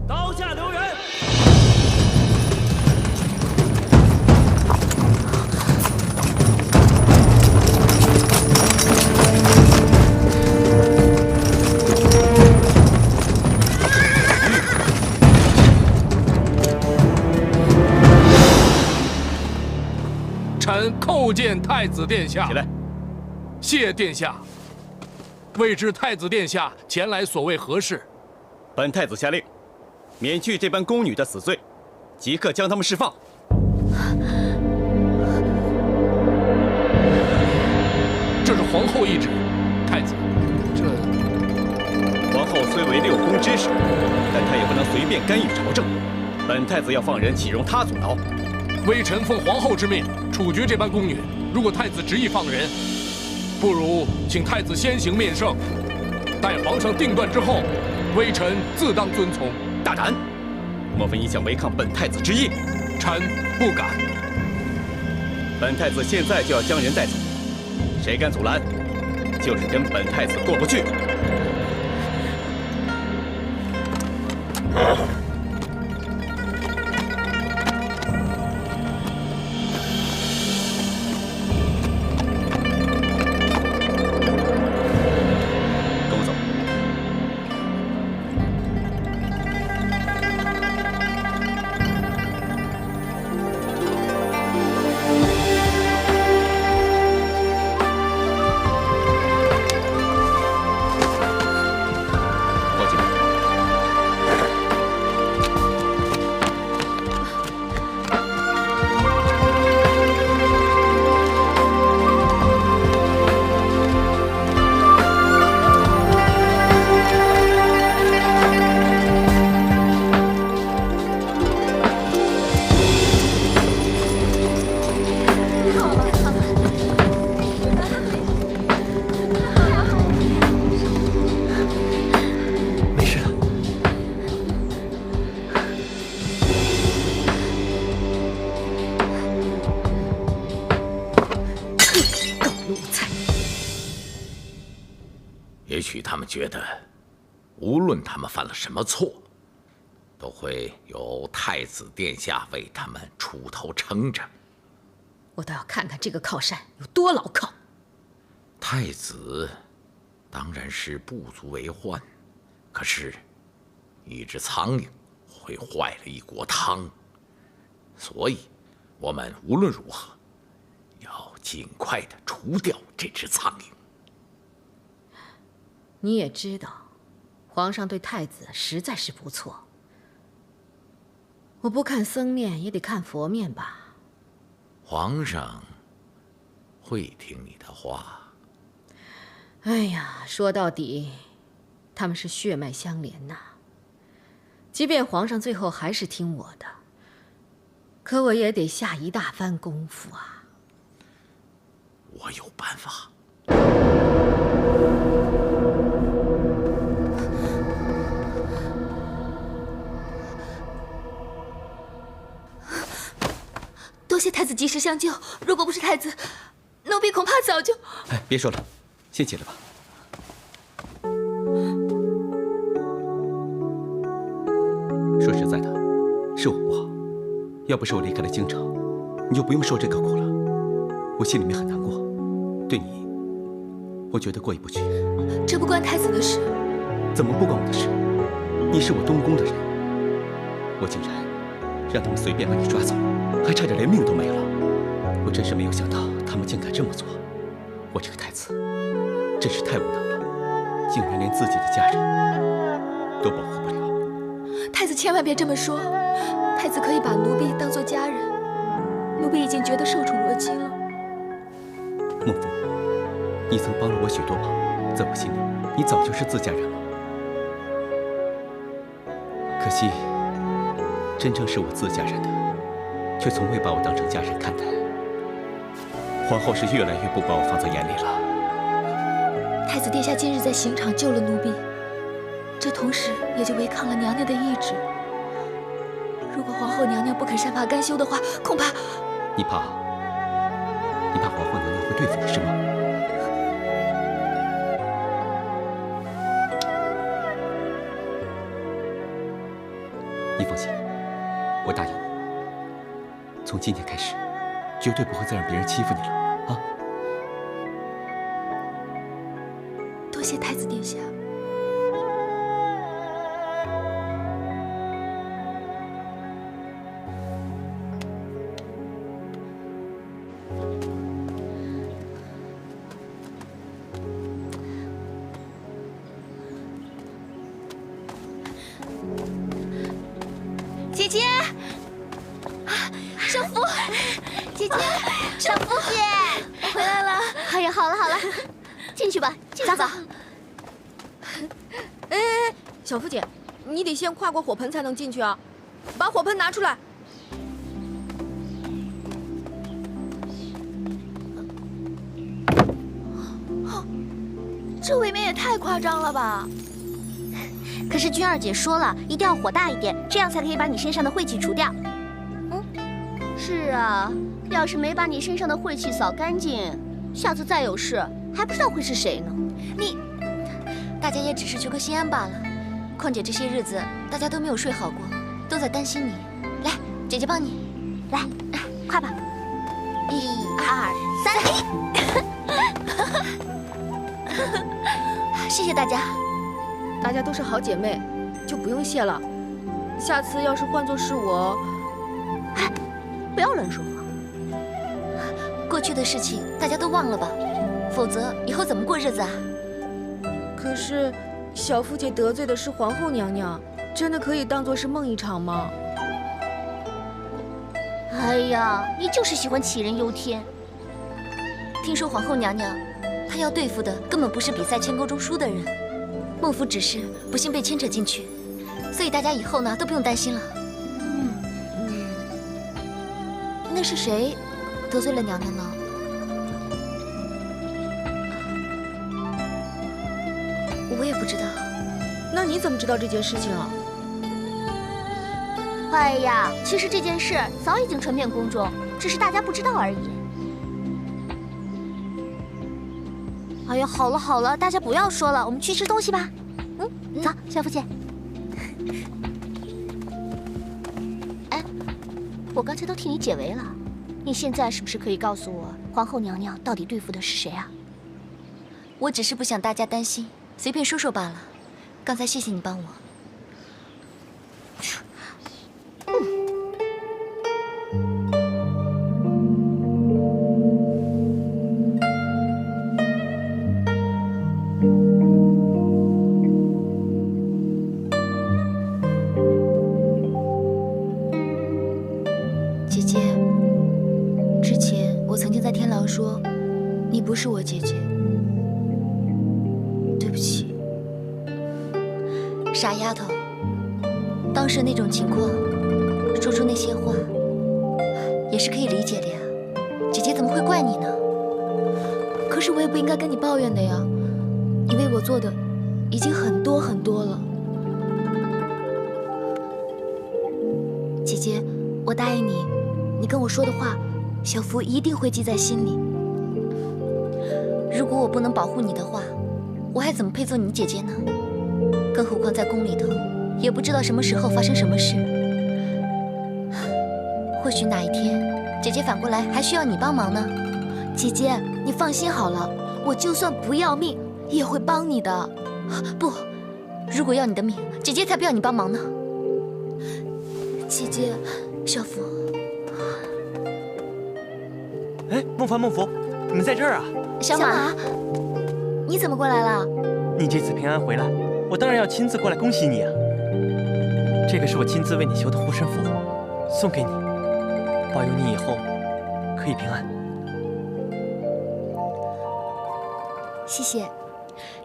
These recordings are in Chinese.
刀下留人！臣叩见太子殿下。起来。谢殿下。未知太子殿下前来所谓何事？本太子下令，免去这般宫女的死罪，即刻将他们释放。这是皇后懿旨，太子，这皇后虽为六宫之首，但她也不能随便干预朝政。本太子要放人，岂容她阻挠？微臣奉皇后之命处决这般宫女。如果太子执意放人，不如请太子先行面圣，待皇上定断之后，微臣自当遵从。大胆！莫非你想违抗本太子之意？臣不敢。本太子现在就要将人带走，谁敢阻拦，就是跟本太子过不去。也许他们觉得，无论他们犯了什么错，都会由太子殿下为他们出头撑着。我倒要看看这个靠山有多牢靠。太子当然是不足为患，可是，一只苍蝇会坏了一锅汤，所以，我们无论如何，要尽快的除掉这只苍蝇。你也知道，皇上对太子实在是不错。我不看僧面也得看佛面吧？皇上会听你的话。哎呀，说到底，他们是血脉相连呐。即便皇上最后还是听我的，可我也得下一大番功夫啊。我有办法。多谢太子及时相救，如果不是太子，奴婢恐怕早就……哎，别说了，先起来吧。说实在的，是我不好，要不是我离开了京城，你就不用受这个苦了。我心里面很难过，对你，我觉得过意不去。这不关太子的事。怎么不关我的事？你是我东宫的人，我竟然让他们随便把你抓走，还差点连命都没了。我真是没有想到他们竟敢这么做。我这个太子真是太无能了，竟然连自己的家人都保护不了。太子千万别这么说，太子可以把奴婢当作家人，奴婢已经觉得受宠若惊了。孟夫，你曾帮了我许多忙，在我心里，你早就是自家人了。可惜，真正是我自家人的，却从未把我当成家人看待。皇后是越来越不把我放在眼里了。太子殿下今日在刑场救了奴婢，这同时也就违抗了娘娘的懿旨。如果皇后娘娘不肯善罢甘休的话，恐怕……你怕皇后娘娘会对付你是吗？你放心，我答应你，从今天开始，绝对不会再让别人欺负你了啊！多谢太子殿下。姐姐，少妇，姐姐，少妇姐，我回来了。哎呀，好了好了，进去吧，进去吧。哎，小福姐，你得先跨过火盆才能进去啊！把火盆拿出来。这未免也太夸张了吧！可是君二姐说了，一定要火大一点，这样才可以把你身上的晦气除掉。是啊，要是没把你身上的晦气扫干净，下次再有事还不知道会是谁呢。大家也只是求个心安罢了。况且这些日子大家都没有睡好过，都在担心你。来，姐姐帮你，来，快吧！1、2、3，谢谢大家。大家都是好姐妹，就不用谢了。下次要是换作是我，不要乱说话。过去的事情大家都忘了吧，否则以后怎么过日子啊？可是小福姐得罪的是皇后娘娘，真的可以当作是梦一场吗？哎呀，你就是喜欢杞人忧天。听说皇后娘娘，她要对付的根本不是比赛签勾中输的人，孟府只是不幸被牵扯进去，所以大家以后呢都不用担心了。那是谁得罪了娘娘呢？我也不知道。那你怎么知道这件事情啊？哎呀，其实这件事早已经传遍宫中，只是大家不知道而已。哎呀，好了好了，大家不要说了，我们去吃东西吧。走，小福姐。哎，我刚才都替你解围了，你现在是不是可以告诉我，皇后娘娘到底对付的是谁啊？我只是不想大家担心，随便说说罢了。刚才谢谢你帮我。姐姐，之前我曾经在天牢说，你不是我姐姐。对不起，傻丫头。当时那种情况，说出那些话，也是可以理解的呀。姐姐怎么会怪你呢？可是我也不应该跟你抱怨的呀，你为我做的已经很多很多了。姐姐，我答应你，你跟我说的话，小福一定会记在心里。如果我不能保护你的话，我还怎么配做你姐姐呢？更何况在宫里头，也不知道什么时候发生什么事。或许哪一天，姐姐反过来还需要你帮忙呢。姐姐，你放心好了，我就算不要命，也会帮你的。不，如果要你的命，姐姐才不要你帮忙呢。姐姐，少妇。哎，孟凡、孟福，你们在这儿啊？小马，你怎么过来了？你这次平安回来，我当然要亲自过来恭喜你啊！这个是我亲自为你修的护身符，送给你，保佑你以后可以平安。谢谢，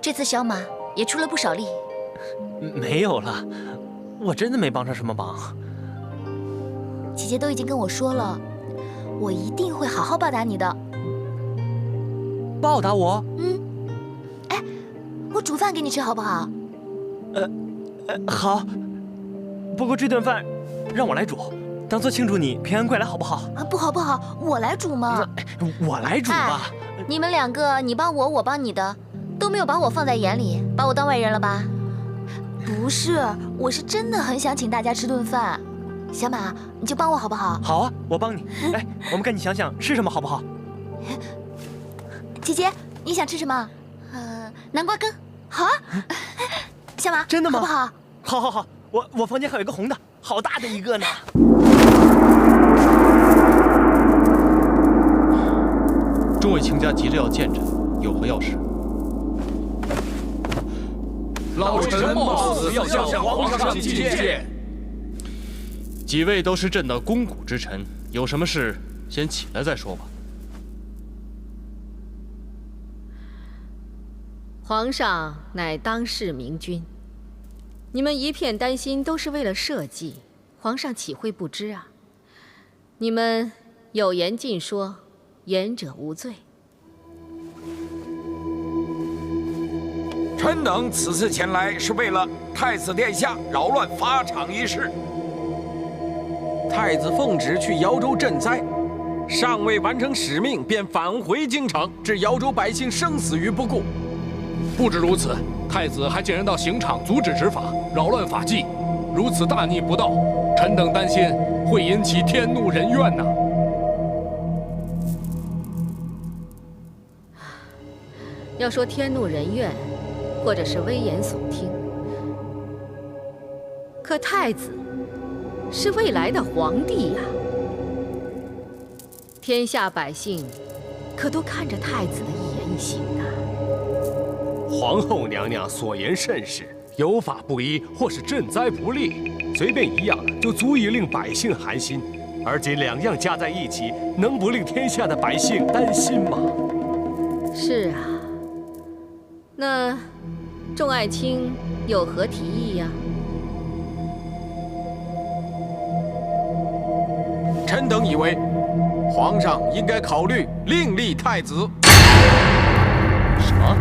这次小马也出了不少力。没有了，我真的没帮上什么忙。姐姐都已经跟我说了，我一定会好好报答你的。报答我？哎，我煮饭给你吃好不好？好。不过这顿饭让我来煮，当做庆祝你平安归来，好不好？不好不好，我来煮嘛。我来煮吧。你们两个，你帮我，我帮你的，都没有把我放在眼里，把我当外人了吧？不是，我是真的很想请大家吃顿饭。小马，你就帮我好不好？好啊，我帮你。来，我们赶紧想想吃什么好不好？姐姐，你想吃什么？南瓜羹。好啊。小马，真的吗？好不好？好好好，我房间还有一个红的，好大的一个呢。众位卿家急着要见朕，有何要事？老臣冒死要向皇上觐见。几位都是朕的肱骨之臣，有什么事先起来再说吧。皇上乃当世明君，你们一片担心都是为了社稷，皇上岂会不知啊？你们有言尽说，言者无罪。臣等此次前来是为了太子殿下扰乱法场一事。太子奉旨去姚州赈灾，尚未完成使命便返回京城，置姚州百姓生死于不顾。不止如此，太子还竟然到刑场阻止执法，扰乱法纪，如此大逆不道，臣等担心会引起天怒人怨呐。要说天怒人怨，或者是危言耸听，可太子是未来的皇帝呀，天下百姓可都看着太子的一言一行呢。皇后娘娘所言甚是，有法不依或是赈灾不利，随便一样就足以令百姓寒心。而今两样加在一起，能不令天下的百姓担心吗？是啊，那众爱卿有何提议呀？臣等以为，皇上应该考虑另立太子。什么？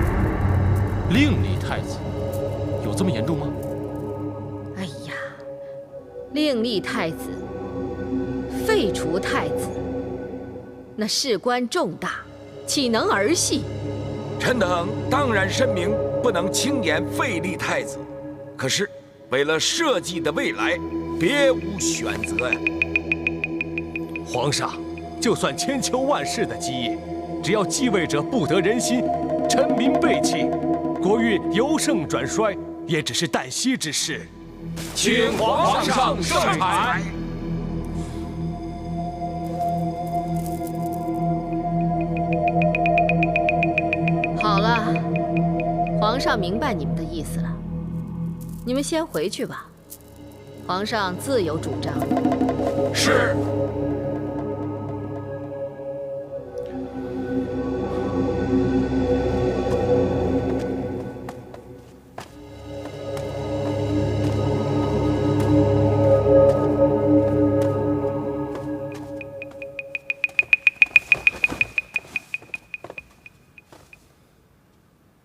另立太子？有这么严重吗？哎呀，另立太子，废除太子，那事关重大，岂能儿戏？臣等当然深明不能轻言废立太子，可是为了社稷的未来，别无选择呀。皇上，就算千秋万世的基业，只要继位者不得人心，臣民背弃，国运由盛转衰，也只是旦夕之事。请皇上圣裁。好了，皇上明白你们的意思了，你们先回去吧，皇上自有主张。是。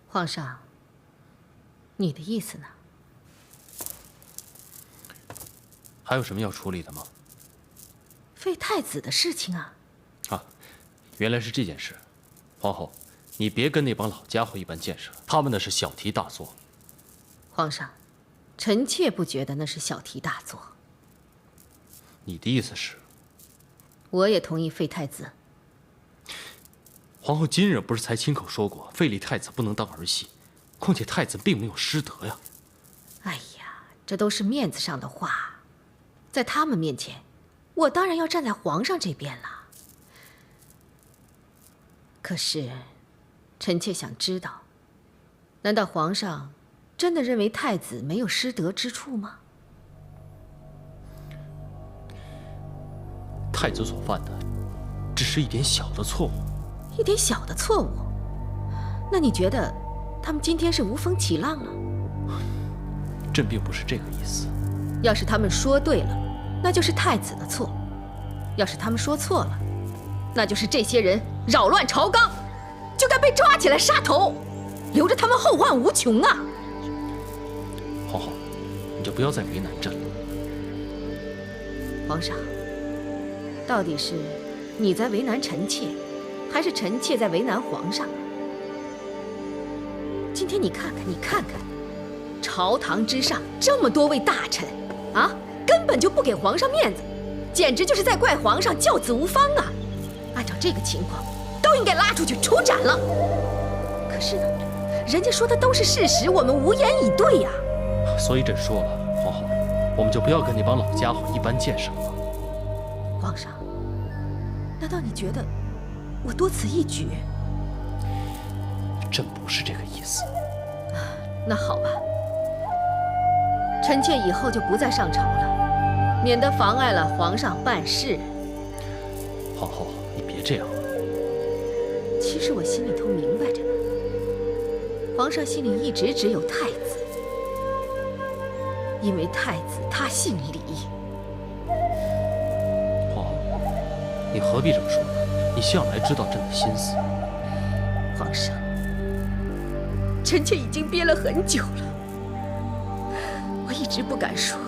皇上，你的意思呢？还有什么要处理的吗？废太子的事情啊！啊，原来是这件事。皇后，你别跟那帮老家伙一般见识了，他们那是小题大做。皇上，臣妾不觉得那是小题大做。你的意思是？我也同意废太子。皇后今日不是才亲口说过，废立太子不能当儿戏，况且太子并没有失德呀。哎呀，这都是面子上的话，在他们面前，我当然要站在皇上这边了。可是，臣妾想知道，难道皇上真的认为太子没有失德之处吗？太子所犯的，只是一点小的错误。一点小的错误，那你觉得他们今天是无风起浪了？朕并不是这个意思。要是他们说对了，那就是太子的错；要是他们说错了，那就是这些人扰乱朝纲，就该被抓起来杀头，留着他们后患无穷啊！皇后，你就不要再为难朕了。皇上，到底是你在为难臣妾，还是臣妾在为难皇上？今天你看看，朝堂之上这么多位大臣，啊，根本就不给皇上面子，简直就是在怪皇上教子无方啊！按照这个情况，都应该拉出去处斩了。可是呢，人家说的都是事实，我们无言以对呀。所以朕说了，皇后，我们就不要跟那帮老家伙一般见识了。皇上，难道你觉得我多此一举？朕不是这个意思。那好吧，臣妾以后就不再上朝了，免得妨碍了皇上办事。皇后，你别这样。其实我心里头明白着呢，皇上心里一直只有太子，因为太子他姓李。皇后，你何必这么说呢？你向来知道朕的心思。皇上，臣妾已经憋了很久了，我一直不敢说，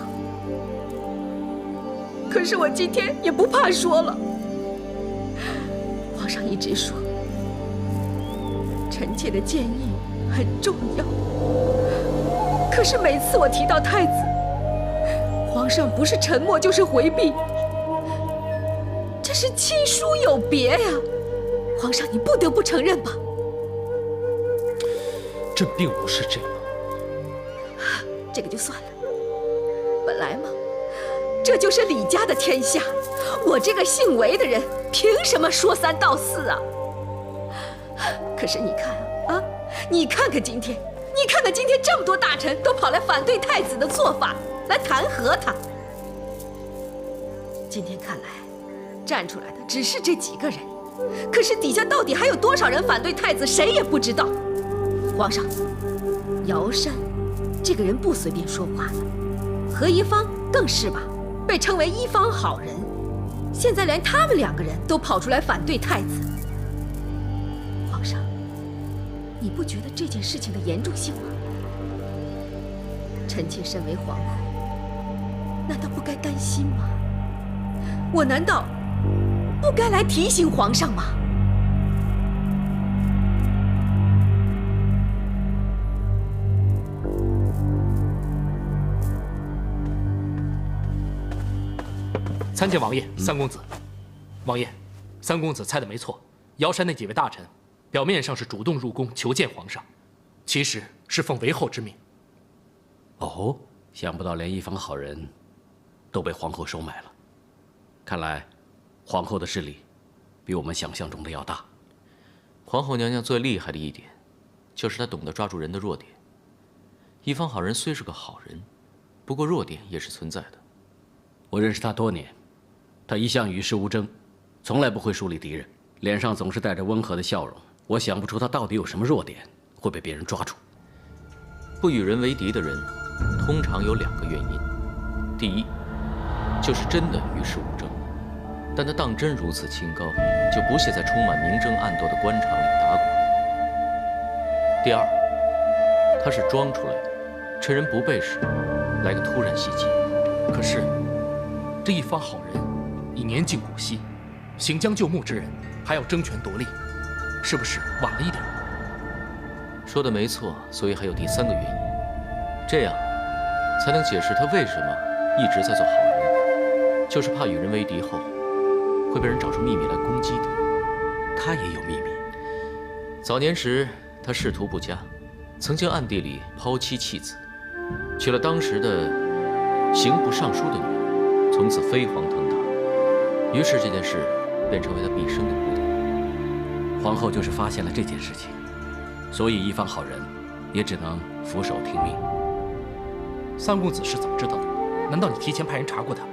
可是我今天也不怕说了。皇上一直说，臣妾的建议很重要，可是每次我提到太子，皇上不是沉默就是回避，这是亲疏有别呀。皇上，你不得不承认吧？朕并不是这样。这个就算了，本来嘛，这就是李家的天下，我这个姓韦的人凭什么说三道四啊？可是你看啊，你看看今天这么多大臣都跑来反对太子的做法，来弹劾他。今天看来，站出来的只是这几个人，可是底下到底还有多少人反对太子，谁也不知道。皇上，尧山这个人不随便说话的，何一方更是吧，被称为一方好人，现在连他们两个人都跑出来反对太子。皇上，你不觉得这件事情的严重性吗？臣妾身为皇后，难道不该担心吗？我难道不该来提醒皇上吗？参见王爷，三公子。王爷，三公子猜的没错，尧山那几位大臣，表面上是主动入宫求见皇上，其实是奉韦后之命。哦，想不到连一方好人都被皇后收买了。看来，皇后的势力比我们想象中的要大。皇后娘娘最厉害的一点，就是她懂得抓住人的弱点。一方好人虽是个好人，不过弱点也是存在的。我认识他多年，他一向与世无争，从来不会树立敌人，脸上总是带着温和的笑容。我想不出他到底有什么弱点会被别人抓住。不与人为敌的人，通常有两个原因：第一，就是真的与世无争，但他当真如此清高，就不屑在充满明争暗斗的官场里打滚；第二，他是装出来的，趁人不备时来个突然袭击。可是，这一方好人已年近古稀，行将就木之人还要争权夺利，是不是晚了一点？说的没错，所以还有第三个原因，这样才能解释他为什么一直在做好人，就是怕与人为敌后会被人找出秘密来攻击他。他也有秘密。早年时他仕途不佳，曾经暗地里抛妻弃子，娶了当时的刑部尚书的女儿，从此飞黄腾达。于是这件事便成为他毕生的污点。皇后就是发现了这件事情，所以一方好人也只能俯首听命。三公子是怎么知道的？难道你提前派人查过他？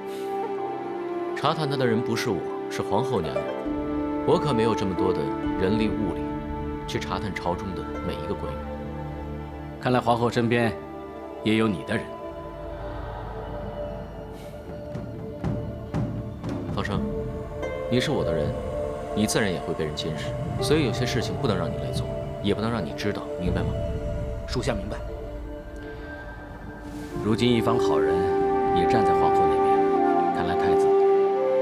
查探他的人不是我，是皇后娘娘。我可没有这么多的人力物力去查探朝中的每一个官员。看来皇后身边也有你的人。放生，你是我的人，你自然也会被人监视，所以有些事情不能让你来做，也不能让你知道，明白吗？属下明白。如今一方好人也站在皇后那边，看来太子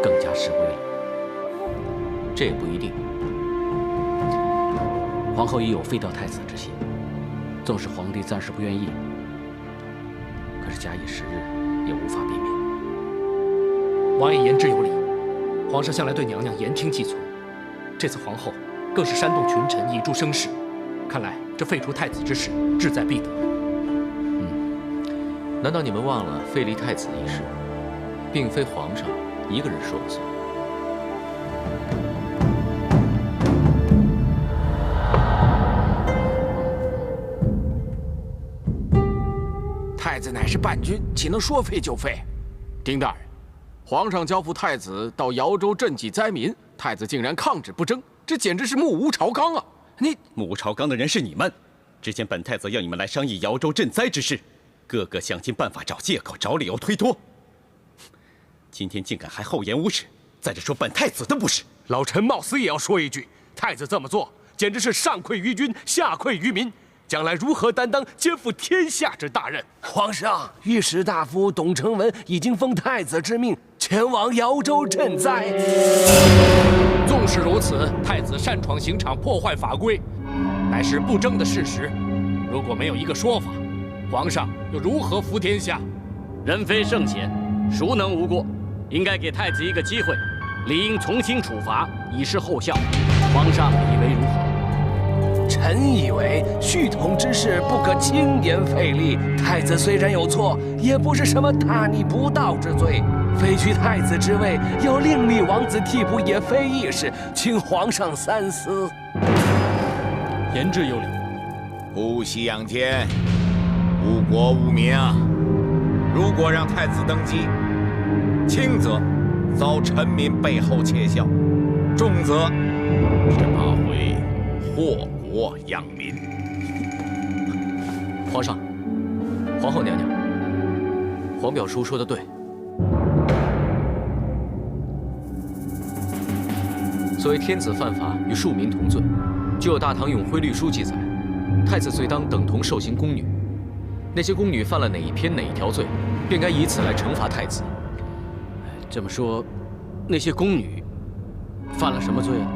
更加失威了。这也不一定。皇后已有废掉太子之心，纵使皇帝暂时不愿意，假以时日，也无法避免。王爷言之有理，皇上向来对娘娘言听计从，这次皇后更是煽动群臣以助声势，看来这废除太子之事志在必得。难道你们忘了废立太子一事，并非皇上一个人说了算？太子乃是伴君，岂能说废就废？丁大人，皇上交付太子到瑶州赈济灾民，太子竟然抗旨不争，这简直是目无朝纲啊！目无朝纲的人是你们。之前本太子要你们来商议瑶州赈灾之事，个个想尽办法找借口、找理由推脱。今天竟敢还厚颜无耻，在这说本太子的不是。老臣冒死也要说一句，太子这么做，简直是上愧于君，下愧于民。将来如何担当肩负天下之大任？皇上，御史大夫董承文已经奉太子之命前往瑶州赈灾。纵使如此，太子擅闯刑场，破坏法规，乃是不争的事实。如果没有一个说法，皇上又如何服天下？人非圣贤，孰能无过？应该给太子一个机会，理应从轻处罚，以示后效。皇上以为如何？臣以为蓄统之事不可轻言废立。太子虽然有错，也不是什么大逆不道之罪。废去太子之位，又另立王子替补，也非易事，请皇上三思。言之有理。姑息养天，误国误民啊！如果让太子登基，轻则遭臣民背后窃笑，重则是怕会祸国殃民。皇上，皇后娘娘，皇表叔说的对。所谓天子犯法与庶民同罪，就有《大唐永徽律书》记载，太子罪当等同受刑宫女。那些宫女犯了哪一篇哪一条罪，便该以此来惩罚太子。这么说，那些宫女犯了什么罪啊？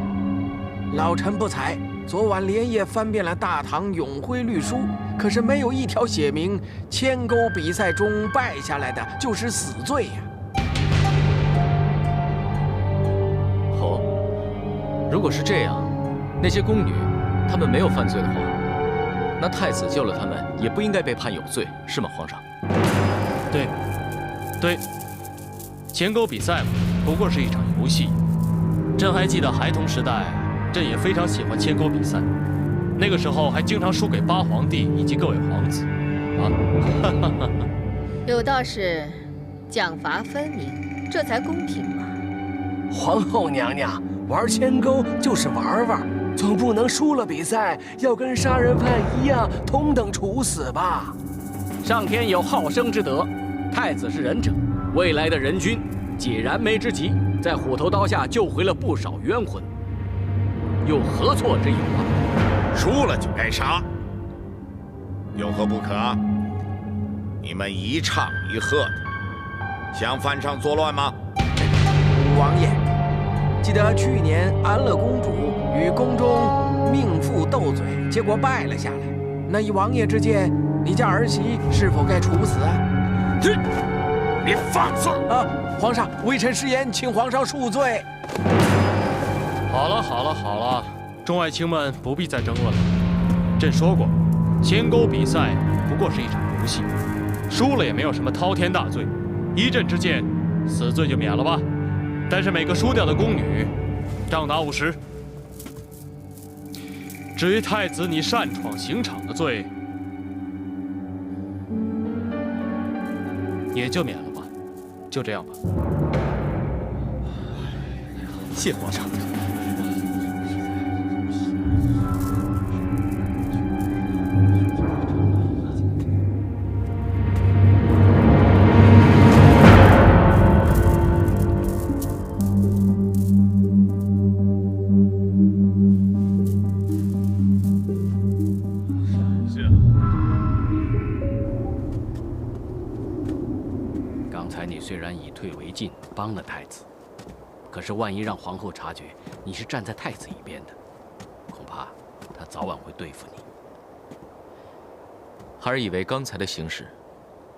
老臣不才，昨晚连夜翻遍了《大唐永徽律书》，可是没有一条写明牵钩比赛中败下来的就是死罪呀。哦，如果是这样，那些宫女她们没有犯罪的话，那太子救了她们也不应该被判有罪，是吗，皇上？对，牵钩比赛嘛，不过是一场游戏。朕还记得孩童时代，朕也非常喜欢牵钩比赛，那个时候还经常输给八皇帝以及各位皇子。有道是，奖罚分明，这才公平嘛。皇后娘娘，玩牵钩就是玩玩，总不能输了比赛要跟杀人犯一样同等处死吧？上天有好生之德，太子是仁者，未来的仁君，解燃眉之急，在虎头刀下救回了不少冤魂，又何错之有啊？输了就该杀，有何不可？你们一唱一和的，想犯上作乱吗？王爷，记得去年安乐公主与宫中命妇斗嘴，结果败了下来。那以王爷之见，你家儿媳是否该处死啊？你放肆！皇上，微臣失言，请皇上恕罪。好了，众爱卿们不必再争论了。朕说过，牵钩比赛不过是一场游戏，输了也没有什么滔天大罪，依朕之见，死罪就免了吧。但是每个输掉的宫女，杖打50。至于太子你擅闯刑场的罪，也就免了吧，就这样吧。谢皇上。虽然以退为进，帮了太子，可是万一让皇后察觉你是站在太子一边的，恐怕她早晚会对付你。孩儿以为刚才的形势，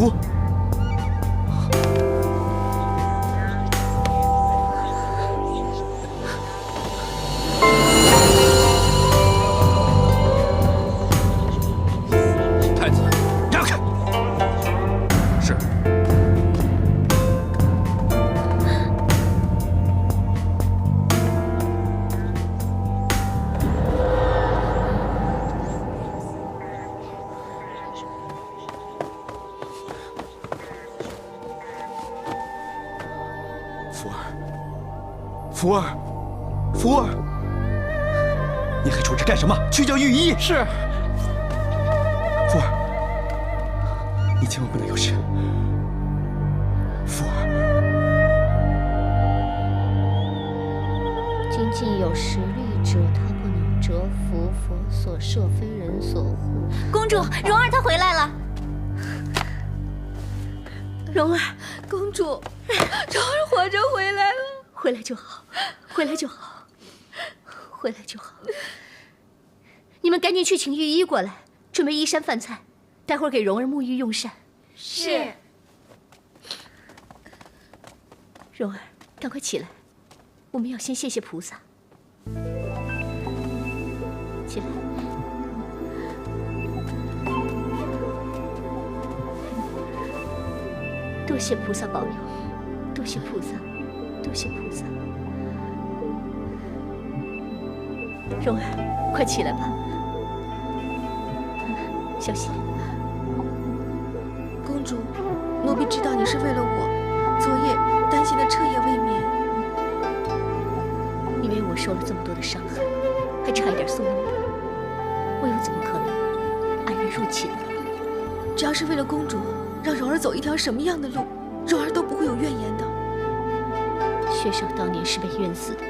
福。太子，让开！是。福儿，福儿，你还杵着干什么？去叫御医。是。福儿，你千万不能有事。福儿，仅仅有实力者，他不能折服佛所设，非人所护。公主，蓉儿她回来了。蓉儿，公主，蓉儿活着回来了。回来就好，回来就好，回来就好。你们赶紧去请御医过来，准备衣衫饭菜，待会儿给蓉儿沐浴用膳。是。蓉儿，赶快起来，我们要先谢谢菩萨。起来。多谢菩萨保佑，多谢菩萨。多谢菩萨，蓉儿，快起来吧，小心。公主，奴婢知道你是为了我，昨夜担心的彻夜未眠。你为我受了这么多的伤害，还差一点送命，我又怎么可能安然入寝呢？只要是为了公主，让蓉儿走一条什么样的路，蓉儿都不会有怨言的。薛少当年是被冤死的，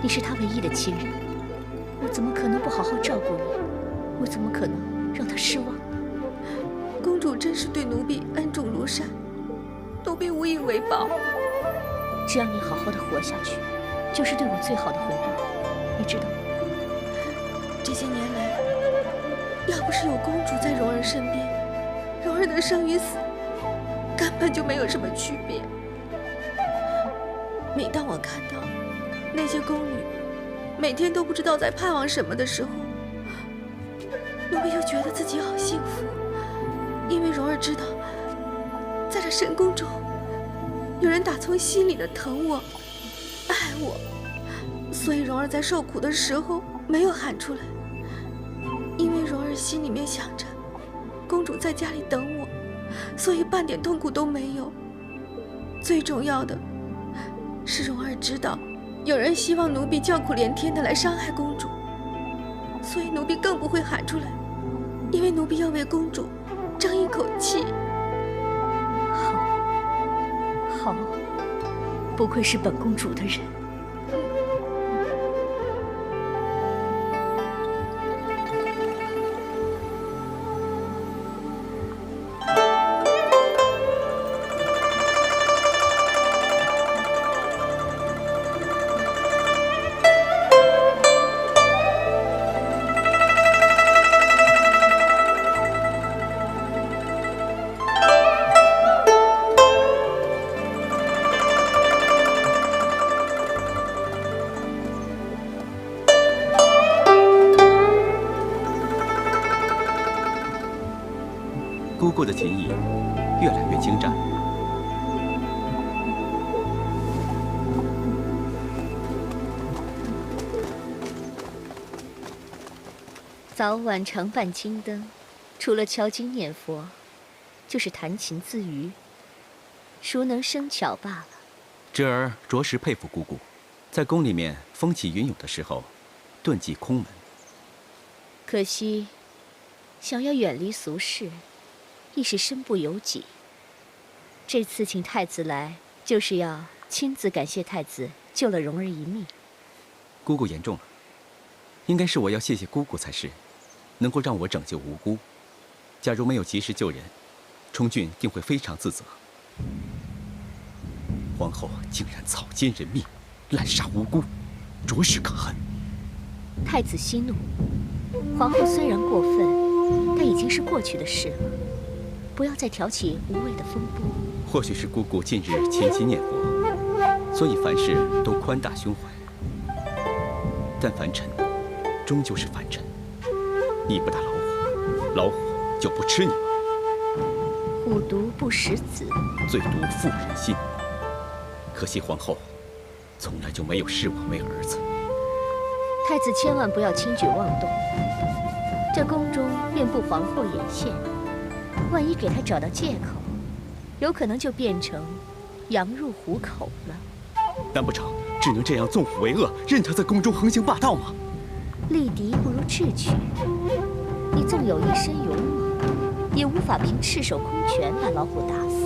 你是他唯一的亲人，我怎么可能不好好照顾你？我怎么可能让他失望？公主真是对奴婢恩重如山，奴婢无以为报。只要你好好的活下去，就是对我最好的回报，你知道吗？这些年来，要不是有公主在蓉儿身边，蓉儿的生与死根本就没有什么区别。每当我看到那些宫女每天都不知道在盼望什么的时候，奴婢就觉得自己好幸福，因为蓉儿知道，在这深宫中，有人打从心里的疼我、爱我，所以蓉儿在受苦的时候没有喊出来，因为蓉儿心里面想着，公主在家里等我，所以半点痛苦都没有。最重要的是，蓉儿知道有人希望奴婢叫苦连天的来伤害公主，所以奴婢更不会喊出来，因为奴婢要为公主争一口气。好，不愧是本公主的人。姑姑的琴艺越来越精湛。早晚常伴金灯，除了敲经念佛，就是弹琴自娱，孰能生巧罢了。侄儿着实佩服姑姑，在宫里面风起云涌的时候，遁迹空门。可惜，想要远离俗世，亦是身不由己。这次请太子来，就是要亲自感谢太子救了蓉儿一命。姑姑言重了，应该是我要谢谢姑姑才是，能够让我拯救无辜。假如没有及时救人，充俊定会非常自责。皇后竟然草菅人命，滥杀无辜，着实可恨。太子息怒，皇后虽然过分，但已经是过去的事了。不要再挑起无谓的风波。或许是姑姑近日潜心念佛，所以凡事都宽大胸怀。但凡尘终究是凡尘，你不打老虎，老虎就不吃你吗？虎毒不食子，最毒妇人心。可惜皇后从来就没有视我为儿子。太子千万不要轻举妄动。这宫中遍布皇后眼线，万一给她找到借口，有可能就变成羊入虎口了。难不成只能这样纵虎为恶，任他在宫中横行霸道吗？力敌不如智取。你纵有一身勇猛，也无法凭赤手空拳把老虎打死。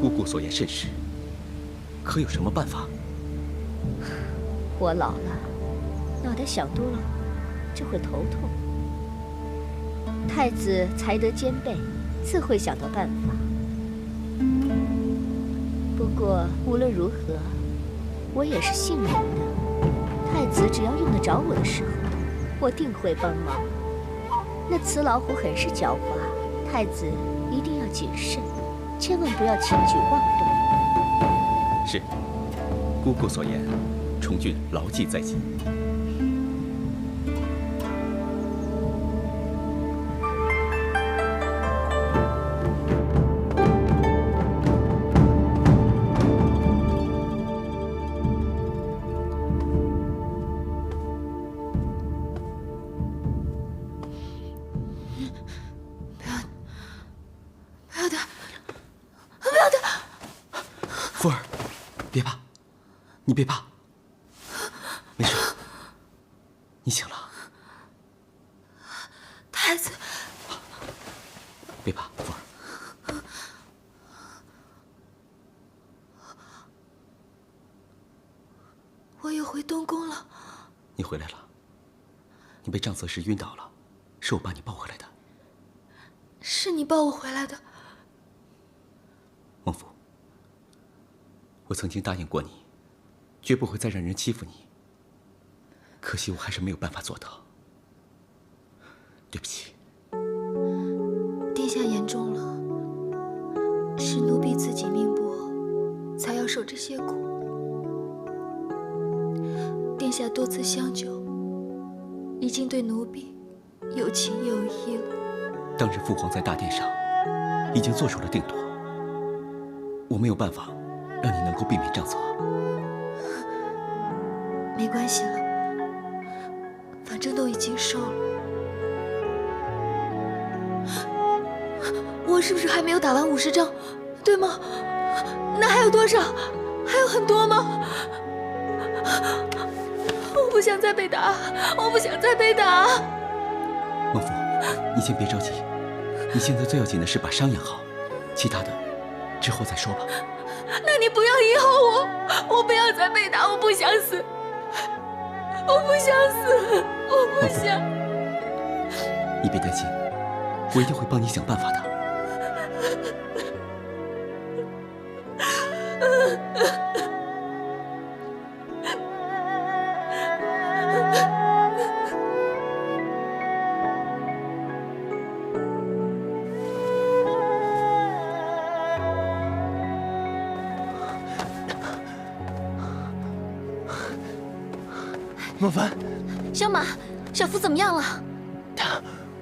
姑姑所言甚是，可有什么办法？我老了，脑袋想多了就会头痛。太子才德兼备，自会想到办法。不过无论如何，我也是信任的。太子只要用得着我的时候，我定会帮忙。那雌老虎很是狡猾，太子一定要谨慎，千万不要轻举妄动。是，姑姑所言，宠君牢记在心。福儿，别怕，你别怕，没事，你醒了。太子，别怕，福儿。我又回东宫了。你回来了，你被杖责时晕倒了，是我把你抱回来的。是你抱我回来的。孟父，我曾经答应过你，绝不会再让人欺负你。可惜我还是没有办法做到，对不起。殿下言重了，是奴婢自己命薄，才要受这些苦。殿下多次相救，已经对奴婢有情有义了。当日父皇在大殿上已经做出了定夺，我没有办法让你能够避免杖责。没关系了，反正都已经受了。我是不是还没有打完50仗，对吗？那还有多少？还有很多吗？我不想再被打，我不想再被打。孟父，你先别着急，你现在最要紧的是把伤养好，其他的之后再说吧。那你不要以后我不要再被打，我不想死，我不想死，我不想。你别担心，我一定会帮你想办法的。莫凡，小马，小福怎么样了？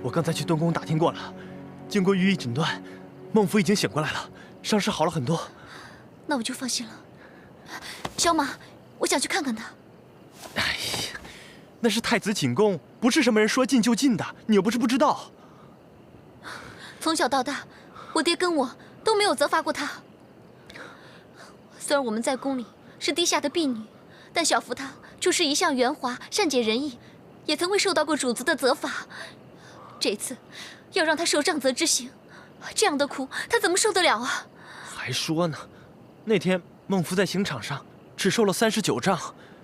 我刚才去东宫打听过了，经过御医诊断，孟福已经醒过来了，伤势好了很多。那我就放心了。小马，我想去看看他。哎呀，那是太子寝宫，不是什么人说进就进的，你又不是不知道。从小到大，我爹跟我都没有责罚过他。虽然我们在宫里是低下的婢女，但小福他就是一向圆滑、善解人意，也曾未受到过主子的责罚。这次要让他受杖责之刑，这样的苦他怎么受得了啊？还说呢，那天孟福在刑场上只受了39杖，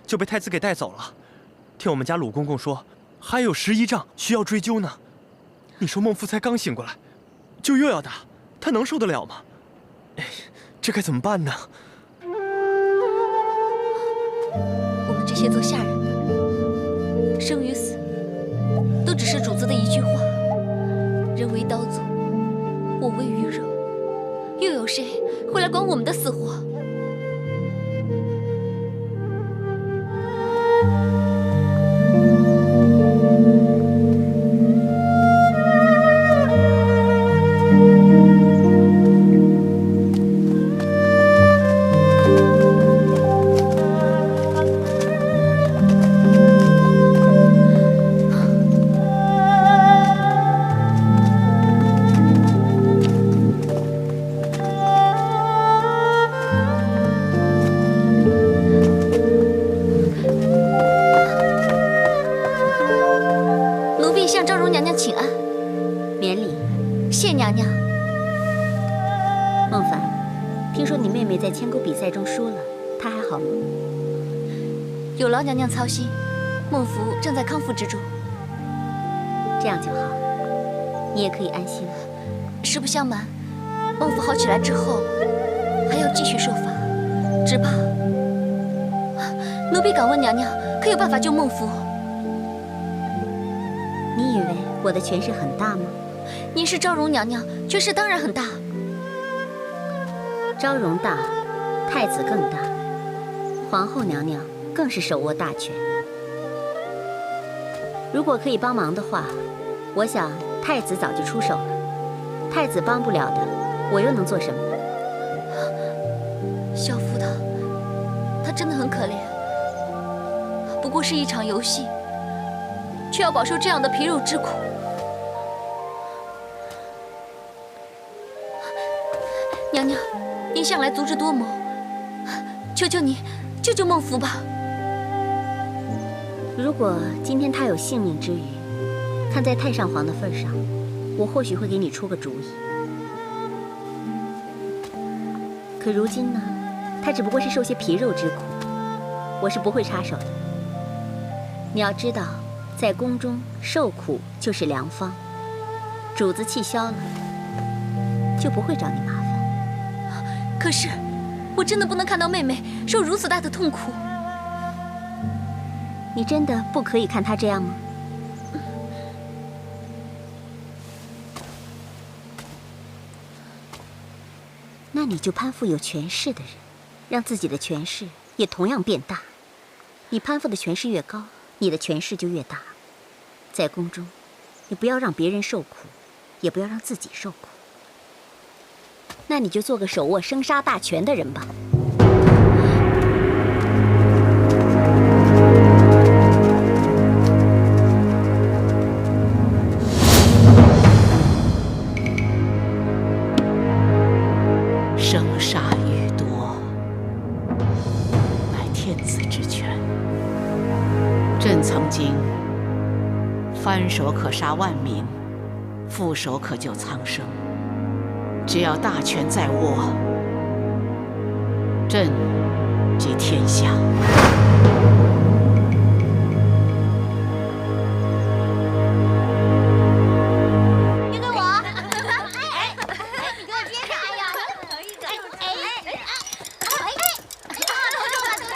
就被太子给带走了。听我们家鲁公公说，还有11杖需要追究呢。你说孟福才刚醒过来，就又要打，他能受得了吗？哎，这该怎么办呢？我们这些做下人的，生与死，都只是主子的一句话。为刀俎，我为鱼肉，又有谁会来管我们的死活？有劳娘娘操心，孟福正在康复之中。这样就好，你也可以安心了。实不相瞒，孟福好起来之后，还要继续受罚，只怕奴婢敢问娘娘，可有办法救孟福？你以为我的权势很大吗？您是昭容娘娘，权势当然很大。昭容大，太子更大，皇后娘娘更是手握大权。如果可以帮忙的话，我想太子早就出手了。太子帮不了的，我又能做什么？小福他真的很可怜，不过是一场游戏，却要饱受这样的皮肉之苦。娘娘，您向来足智多谋，求求你救救孟福吧。如果今天他有性命之余，看在太上皇的份上，我或许会给你出个主意。可如今呢，他只不过是受些皮肉之苦，我是不会插手的。你要知道，在宫中受苦就是良方，主子气消了，就不会找你麻烦。可是，我真的不能看到妹妹受如此大的痛苦。你真的不可以看她这样吗？那你就攀附有权势的人，让自己的权势也同样变大。你攀附的权势越高，你的权势就越大。在宫中，你不要让别人受苦，也不要让自己受苦。那你就做个手握生杀大权的人吧。生杀予夺，乃天子之权。朕曾经翻手可杀万民，覆手可救苍生。只要大权在握，朕即天下。你给我，哎，你给我接着，哎呀，头一个，来，再来一个，好，来，我都是。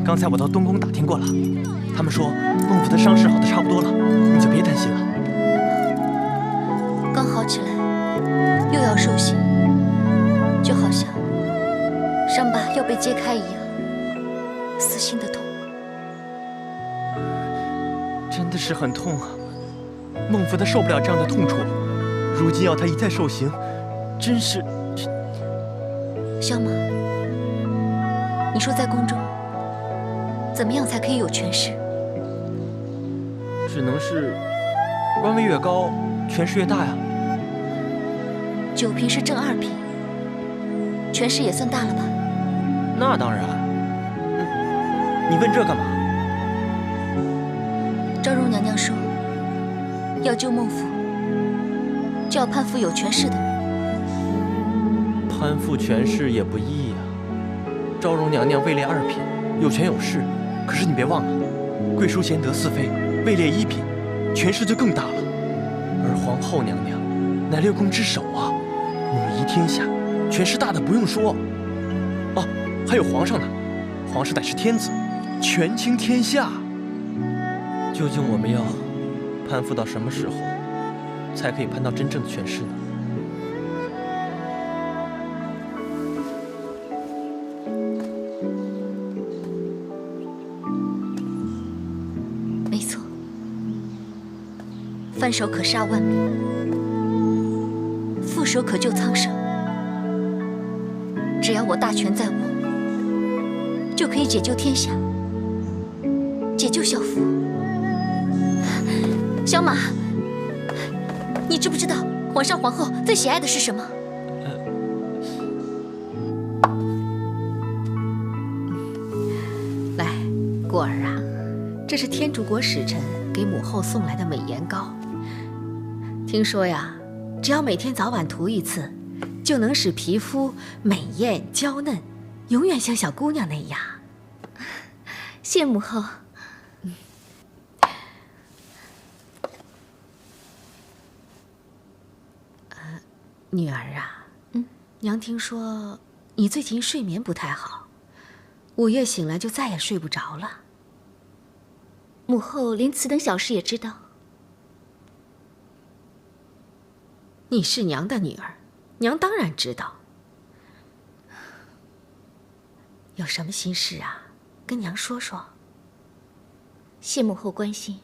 刚才我到东宫打听过了，他们说孟府的伤势好的差不多了，你就别担心了。刚好起来，又要受刑，就好像伤疤要被揭开一样，撕心的痛。真的是很痛啊！孟福他受不了这样的痛楚，如今要他一再受刑，真是……小马，你说在宫中，怎么样才可以有权势？只能是官位越高，权势越大呀。9品是正2品，权势也算大了吧？那当然。你问这干嘛？昭容娘娘说，要救孟府，就要攀附有权势的人。攀附权势也不易呀。昭容娘娘位列2品，有权有势，可是你别忘了，贵淑贤德4妃位列1品，权势就更大了。而皇后娘娘乃6宫之首啊，母仪天下，权势大的不用说。哦，还有皇上呢，皇上乃是天子，权倾天下。究竟我们要攀附到什么时候，才可以攀到真正的权势呢？没错，翻手可杀万民，覆手可救苍生。只要我大权在握，就可以解救天下，解救小福。小马，你知不知道皇上皇后最喜爱的是什么？来，过儿啊，这是天竺国使臣给母后送来的美颜膏。听说呀，只要每天早晚涂1次，就能使皮肤美艳娇嫩，永远像小姑娘那样。谢母后。女儿啊，娘听说你最近睡眠不太好，午夜醒来就再也睡不着了。母后连此等小事也知道。你是娘的女儿，娘当然知道。有什么心事啊，跟娘说说。谢母后关心，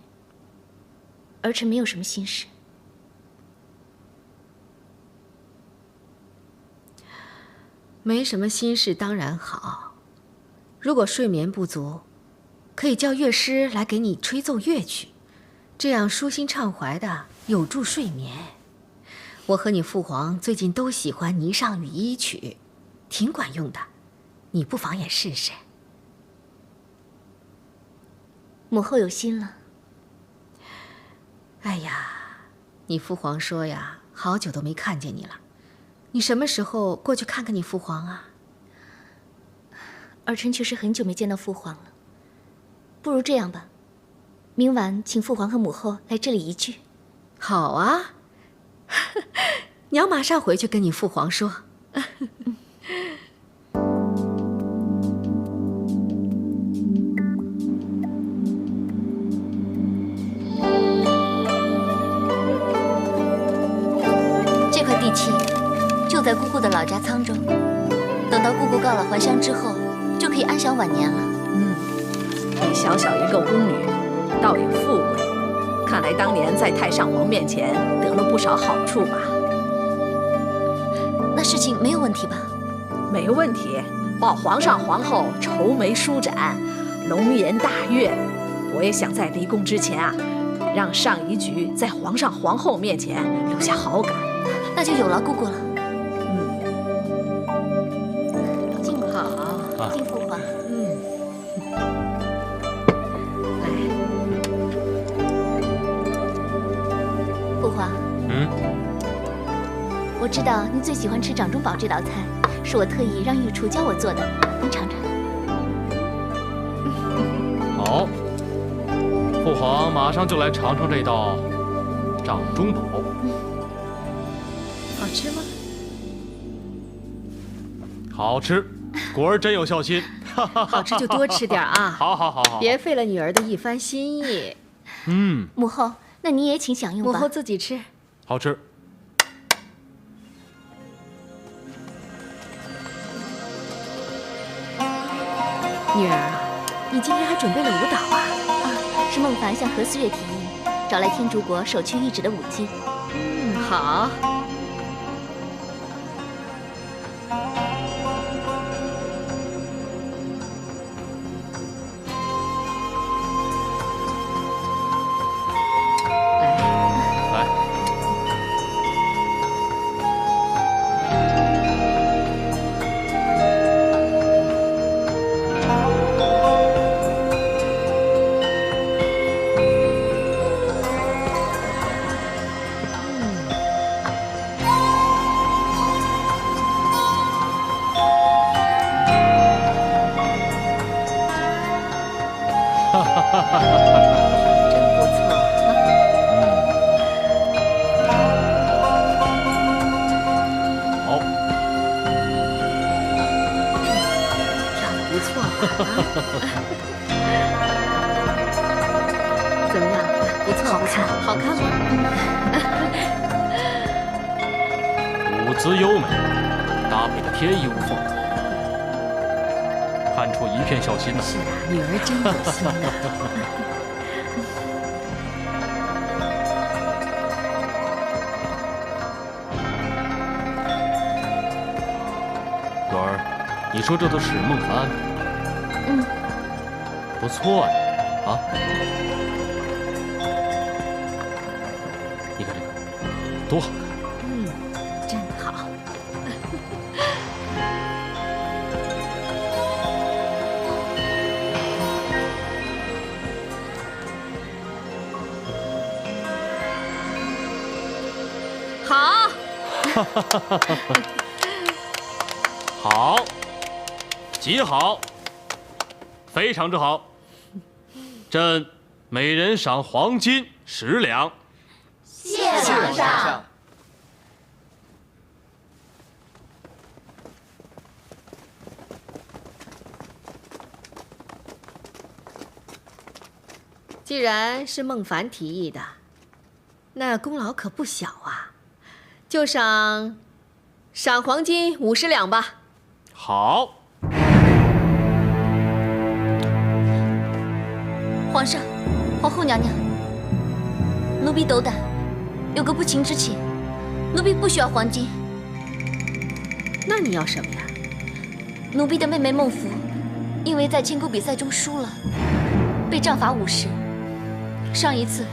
儿臣没有什么心事。没什么心事当然好，如果睡眠不足，可以叫乐师来给你吹奏乐曲，这样舒心畅怀的，有助睡眠。我和你父皇最近都喜欢《霓裳羽衣曲》，挺管用的，你不妨也试试。母后有心了。哎呀，你父皇说呀，好久都没看见你了。你什么时候过去看看你父皇啊？儿臣确实很久没见到父皇了。不如这样吧，明晚请父皇和母后来这里一聚。好啊，娘马上回去跟你父皇说。这块地契就在姑姑的老家沧州，等到姑姑告老还乡之后，就可以安享晚年了。你小小一个宫女，倒也富贵。看来当年在太上皇面前得了不少好处吧？那事情没有问题吧？没问题，报皇上皇后愁眉舒展，龙颜大悦。我也想在离宫之前啊，让上一局在皇上皇后面前留下好感。那就有劳姑姑了。敬母后，敬父皇。父皇，我知道你最喜欢吃掌中宝这道菜，是我特意让御厨教我做的，您尝尝。好，父皇马上就来尝尝这道掌中宝。好吃吗？好吃，果儿真有孝心。好吃就多吃点啊！好，别费了女儿的一番心意。母后，那你也请享用吧。母后自己吃。好吃。女儿啊，你今天还准备了舞蹈啊？是孟凡向何思月提议，找来天竺国首屈一指的武姬。好。怎么样？不错，好看，好看吗？舞姿优美，搭配的天衣无缝，看出一片孝心呐。是啊，女儿真有心呐。朵儿，你说这都是孟凡安排的？不错呀，啊！你看这个，多好看！真好。好。好，极好，非常之好。朕每人赏黄金10两。谢皇上。既然是孟凡提议的，那功劳可不小啊，就赏黄金50两吧。好。皇上，皇后娘娘，奴婢斗胆，有个不情之请，奴婢不需要黄金。那你要什么呀？奴婢的妹妹孟福，因为在千钩比赛中输了，被杖罚50。上一次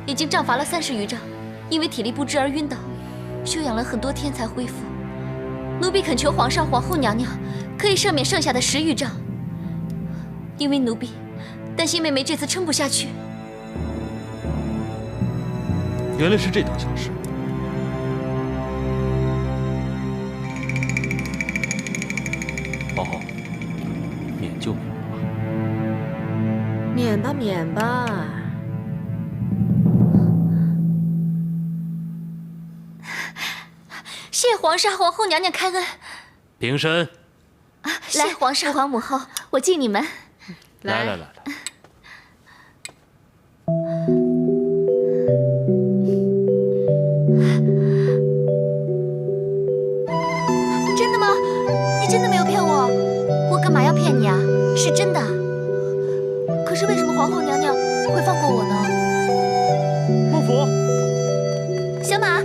已经杖罚了30余杖，因为体力不支而晕倒，休养了很多天才恢复。奴婢恳求皇上、皇后娘娘可以赦免剩下的10余杖，因为奴婢担心妹妹这次撑不下去。原来是这等小事。皇后，免就免吧。免吧，免吧。谢皇上、皇后娘娘开恩。平身。来，皇上、皇母后，我敬你们。来。真的吗？你真的没有骗我？我干嘛要骗你啊？是真的。可是为什么皇后娘娘会放过我呢？孟福，小马，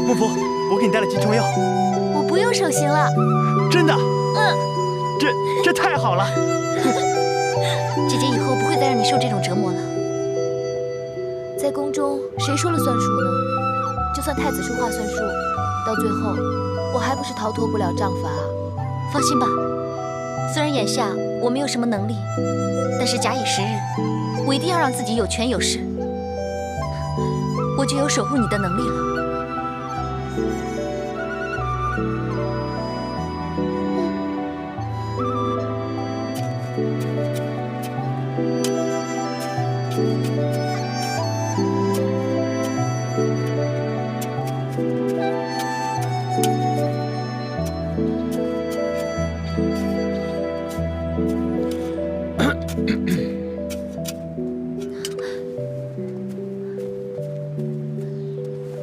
孟福，我给你带了金虫药。我不用手刑了。真的？这太好了。姐姐以后不会再让你受这种折磨了。在宫中，谁说了算数呢？就算太子说话算数，到最后，我还不是逃脱不了杖罚。放心吧，虽然眼下我没有什么能力，但是假以时日，我一定要让自己有权有势，我就有守护你的能力了。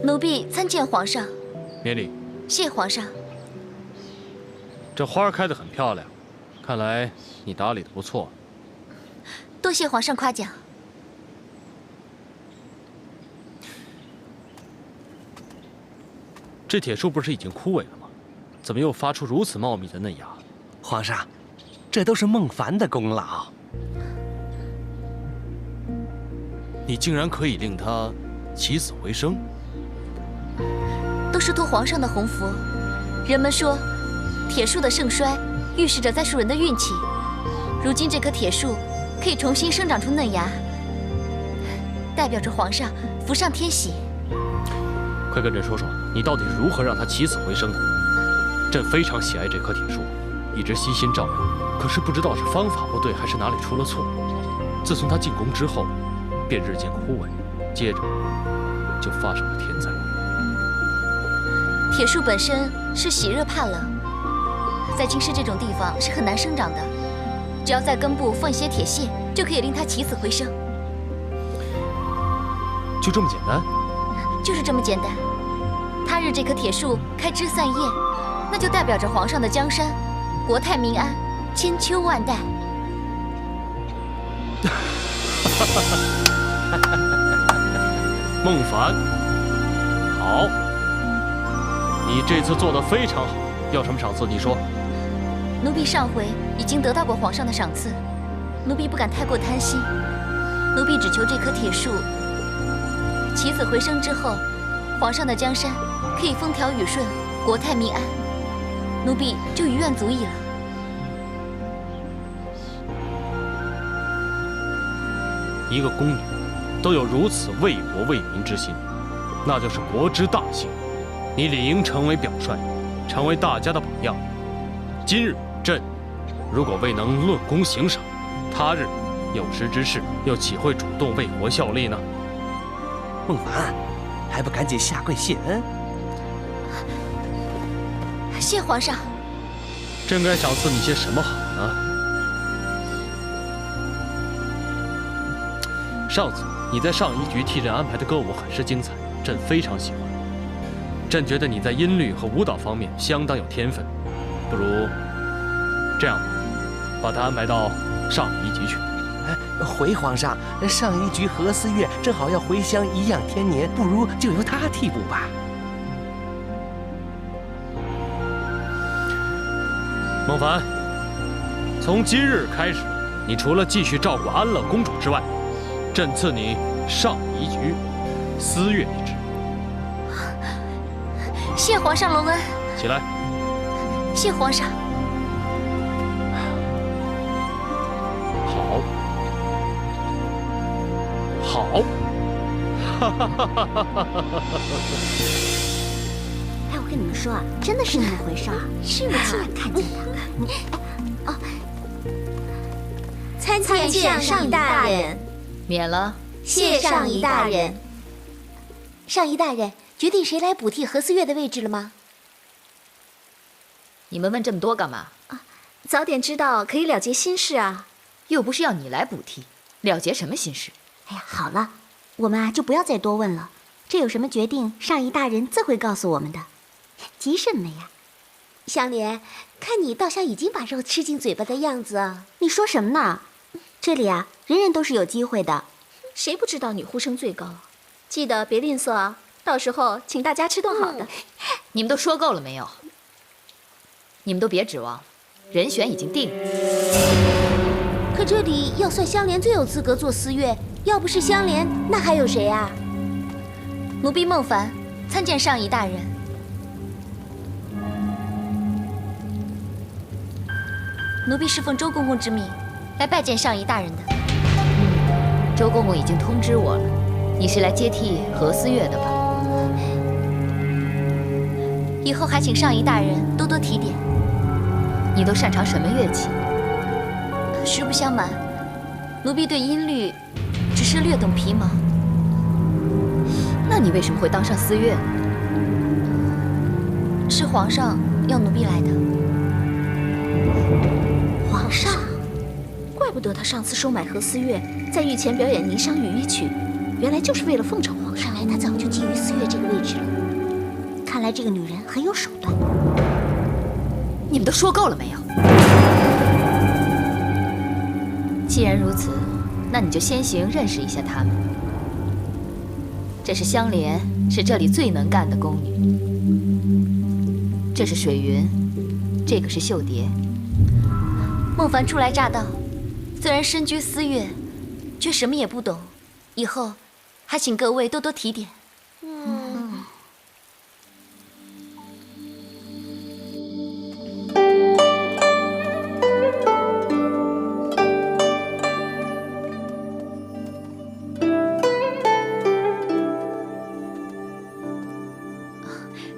奴婢参见皇上。免礼。谢皇上。这花开得很漂亮，看来你打理得不错。多谢皇上夸奖。这铁树不是已经枯萎了吗？怎么又发出如此茂密的嫩芽？皇上，这都是孟凡的功劳。你竟然可以令他起死回生？都是托皇上的洪福。人们说，铁树的盛衰预示着栽树人的运气。如今这棵铁树可以重新生长出嫩芽，代表着皇上福上添喜。快跟朕说说，你到底是如何让它起死回生的？朕非常喜爱这棵铁树，一直悉心照料，可是不知道是方法不对，还是哪里出了错。自从它进宫之后，便日渐枯萎，接着就发生了天灾。铁树本身是喜热怕冷，在京师这种地方是很难生长的。只要在根部放一些铁屑，就可以令它起死回生。就这么简单？就是这么简单。他日这棵铁树开枝散叶，那就代表着皇上的江山，国泰民安，千秋万代。孟凡，好，你这次做得非常好。要什么赏赐？你说。奴婢上回已经得到过皇上的赏赐，奴婢不敢太过贪心。奴婢只求这棵铁树起死回生之后，皇上的江山可以风调雨顺，国泰民安，奴婢就于愿足矣了。一个宫女都有如此为国为民之心，那就是国之大幸。你理应成为表率，成为大家的榜样。今日朕如果未能论功行赏，他日有识之士又岂会主动为国效力呢？孟凡，还不赶紧下跪谢恩？谢皇上。朕该赏赐你些什么好呢？上次你在上一局替朕安排的歌舞很是精彩，朕非常喜欢。朕觉得你在音律和舞蹈方面相当有天分，不如这样吧，把他安排到上一局去。回皇上，上一局何思月正好要回乡颐养天年，不如就由他替补吧。孟凡，从今日开始，你除了继续照顾安乐公主之外，朕赐你上一局思月一职。谢皇上隆恩。起来。谢皇上。好，好，哈哈哈哈哈哈！哎，我跟你们说啊，真的是那么回事儿，是吗？亲眼看见的。哦，参见上仪大人。免了。谢上仪大人。上仪大人，决定谁来补替何思月的位置了吗？你们问这么多干嘛？早点知道可以了结心事啊。又不是要你来补替，了结什么心事？哎呀，好了，我们就不要再多问了。这有什么决定，上仪大人自会告诉我们的。急什么呀？香莲，看你倒像已经把肉吃进嘴巴的样子啊！你说什么呢？这里啊，人人都是有机会的。谁不知道你呼声最高？记得别吝啬啊，到时候请大家吃顿好的。你们都说够了没有？你们都别指望，人选已经定了。可这里要算香莲最有资格做思月，要不是香莲，那还有谁啊？奴婢孟凡参见上仪大人。奴婢是奉周公公之命来拜见上仪大人的。周公公已经通知我了，你是来接替何思月的吧？以后还请上仪大人多多提点。你都擅长什么乐器？实不相瞒，奴婢对音律只是略懂皮毛。那你为什么会当上思月呢？是皇上要奴婢来的。皇上，怪不得他上次收买何思月，在御前表演霓裳羽衣曲，原来就是为了奉承皇上。看来他早就觊觎思月这个位置了。看来这个女人很有手段。你们都说够了没有？既然如此，那你就先行认识一下她们。这是香莲，是这里最能干的宫女。这是水云，这个是秀蝶。孟凡初来乍到，虽然身居司乐，却什么也不懂。以后还请各位多多提点。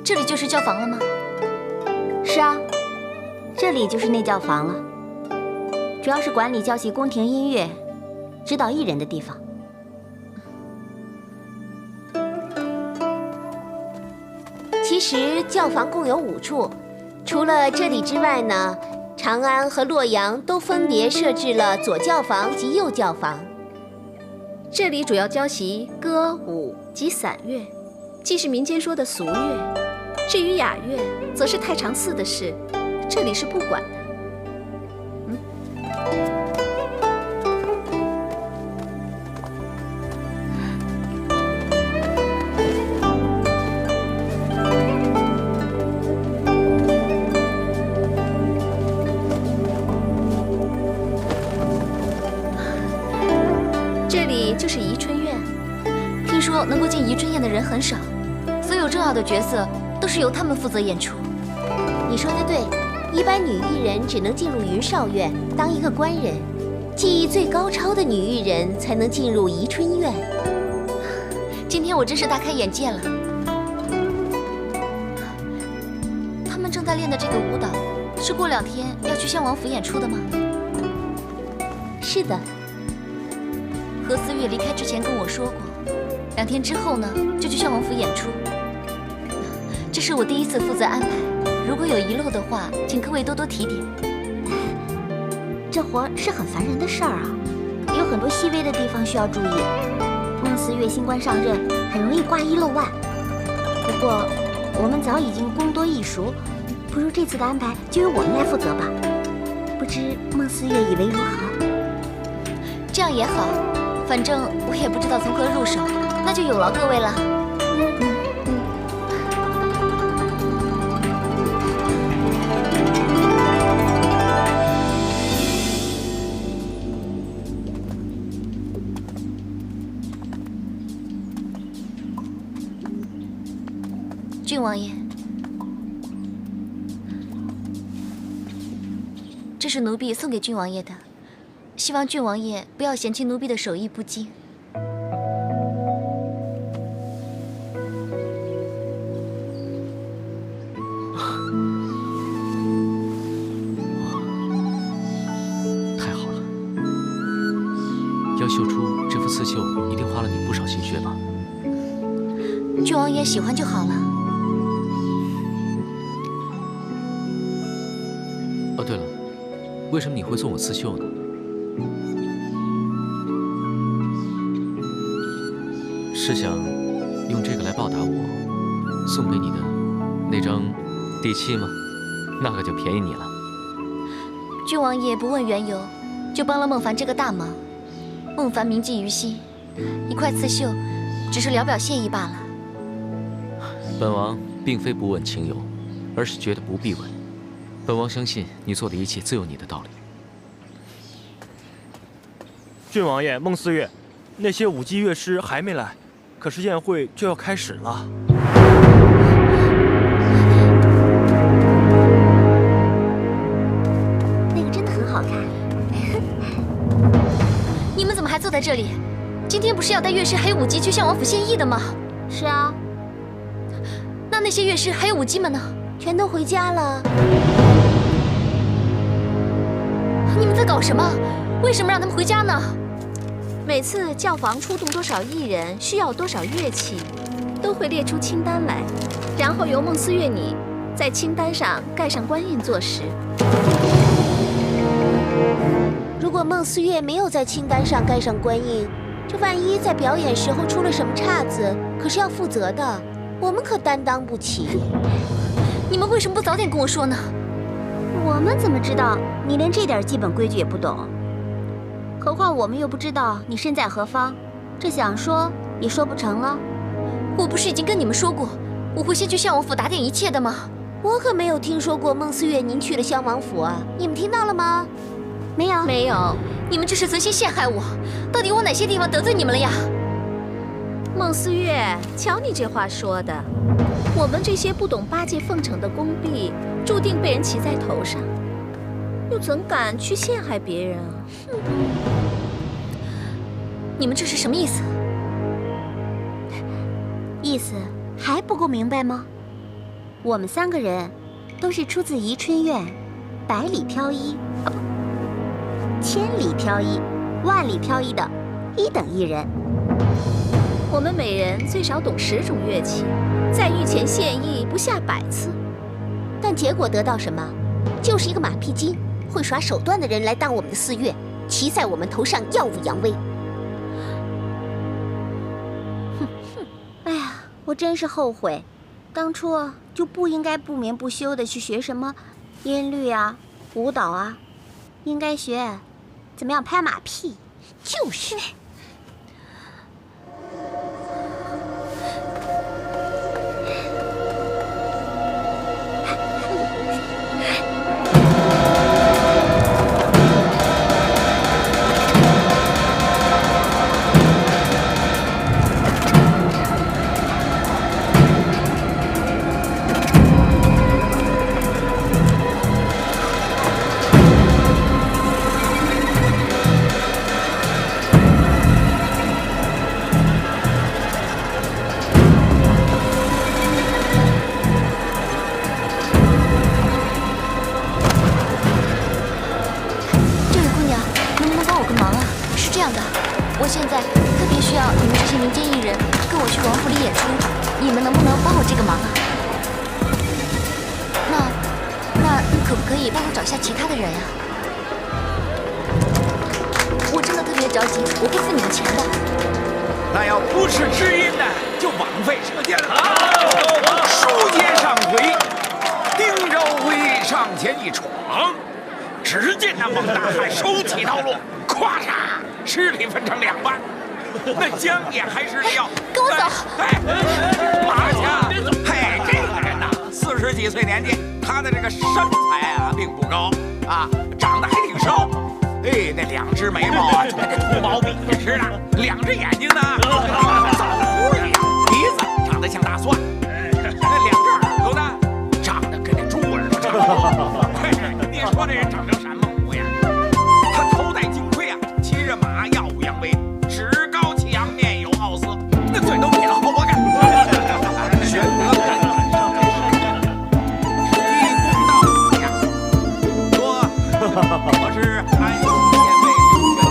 这里就是教房了吗？是啊，这里就是内教房了，主要是管理教习宫廷音乐、指导艺人的地方。其实教房共有5处，除了这里之外呢，长安和洛阳都分别设置了左教房及右教房。这里主要教习歌舞及散乐，既是民间说的俗乐。至于雅乐，则是太常寺的事，这里是不管的。这里就是宜春院，听说能够进宜春院的人很少，所有重要的角色都是由他们负责演出。你说的对，一般女艺人只能进入云少院当一个官人，技艺最高超的女艺人才能进入宜春院。今天我真是大开眼界了。他们正在练的这个舞蹈，是过2天要去襄王府演出的吗？是的。何思月离开之前跟我说过，2天之后呢就去襄王府演出。这是我第1次负责安排，如果有遗漏的话，请各位多多提点。这活是很烦人的事儿啊，有很多细微的地方需要注意。孟思月新官上任，很容易挂1漏万。不过我们早已经功多艺熟，不如这次的安排就由我们来负责吧。不知孟思月以为如何？这样也好，反正我也不知道从何入手，那就有劳各位了。郡王爷，这是奴婢送给郡王爷的，希望郡王爷不要嫌弃奴婢的手艺不精。太好了，要绣出这幅刺绣，一定花了你不少心血吧？郡王爷喜欢就好了。哦，对了，为什么你会送我刺绣呢？是想用这个来报答我送给你的那张地契吗？那可就便宜你了。郡王爷不问缘由，就帮了孟凡这个大忙。孟凡铭记于心，一块刺绣，只是聊表谢意罢了。本王并非不问情由，而是觉得不必问。本王相信你做的一切自有你的道理。郡王爷，孟思月，那些舞姬乐师还没来，可是宴会就要开始了。那个真的很好看。你们怎么还坐在这里？今天不是要带乐师还有舞姬去襄王府献艺的吗？是啊。那些乐师还有舞姬们呢？全都回家了。你们在搞什么？为什么让他们回家呢？每次教坊出动多少艺人，需要多少乐器，都会列出清单来，然后由孟思月你在清单上盖上官印做实。如果孟思月没有在清单上盖上官印，这万一在表演时候出了什么岔子，可是要负责的，我们可担当不起。你们为什么不早点跟我说呢？我们怎么知道你连这点基本规矩也不懂？何况我们又不知道你身在何方，这想说也说不成了。我不是已经跟你们说过，我会先去襄王府打点一切的吗？我可没有听说过孟思月您去了襄王府啊，你们听到了吗？没有，没有，你们这是存心陷害我。到底我哪些地方得罪你们了呀？孟思月，瞧你这话说的，我们这些不懂八戒奉承的宫婢，注定被人骑在头上，又怎敢去陷害别人啊？你们这是什么意思？意思还不够明白吗？我们3个人都是出自宜春院，百里挑一啊不，千里挑一，万里挑一的1等1人。我们每人最少懂10种乐器，在御前献艺不下100次，但结果得到什么？就是一个马屁精，会耍手段的人来当我们的4乐，骑在我们头上耀武扬威。哎呀，我真是后悔，当初就不应该不眠不休的去学什么音律啊、舞蹈啊，应该学怎么样拍马屁，就是。我现在特别需要你们这些民间艺人跟我去王府里演出，你们能不能帮我这个忙啊？那你可不可以帮我找下其他的人呀？我真的特别着急，我会付你们钱的。那要不是知音呢，就枉费射箭了。书接上回，丁昭辉上前一闯，只见那孟大汉手起刀落，咵嚓，尸体分成2半。那江也还是要跟我走。哎，马家，嘿，这个人呐，40几岁年纪，他的这个身材啊并不高啊，长得还挺瘦。哎，那2只眉毛啊，就跟这秃毛笔似的；2只眼睛呢，枣核一样；鼻子长得像大蒜；那2只耳朵呢，长得跟那猪耳朵差不多。嘿，你说这人长成什么模样？他头戴金盔啊，骑着马耀武扬威，趾高气扬，面有傲色，那嘴都撇得好我看。玄德看看上这是一公道呀，说我是安西县尉刘玄德，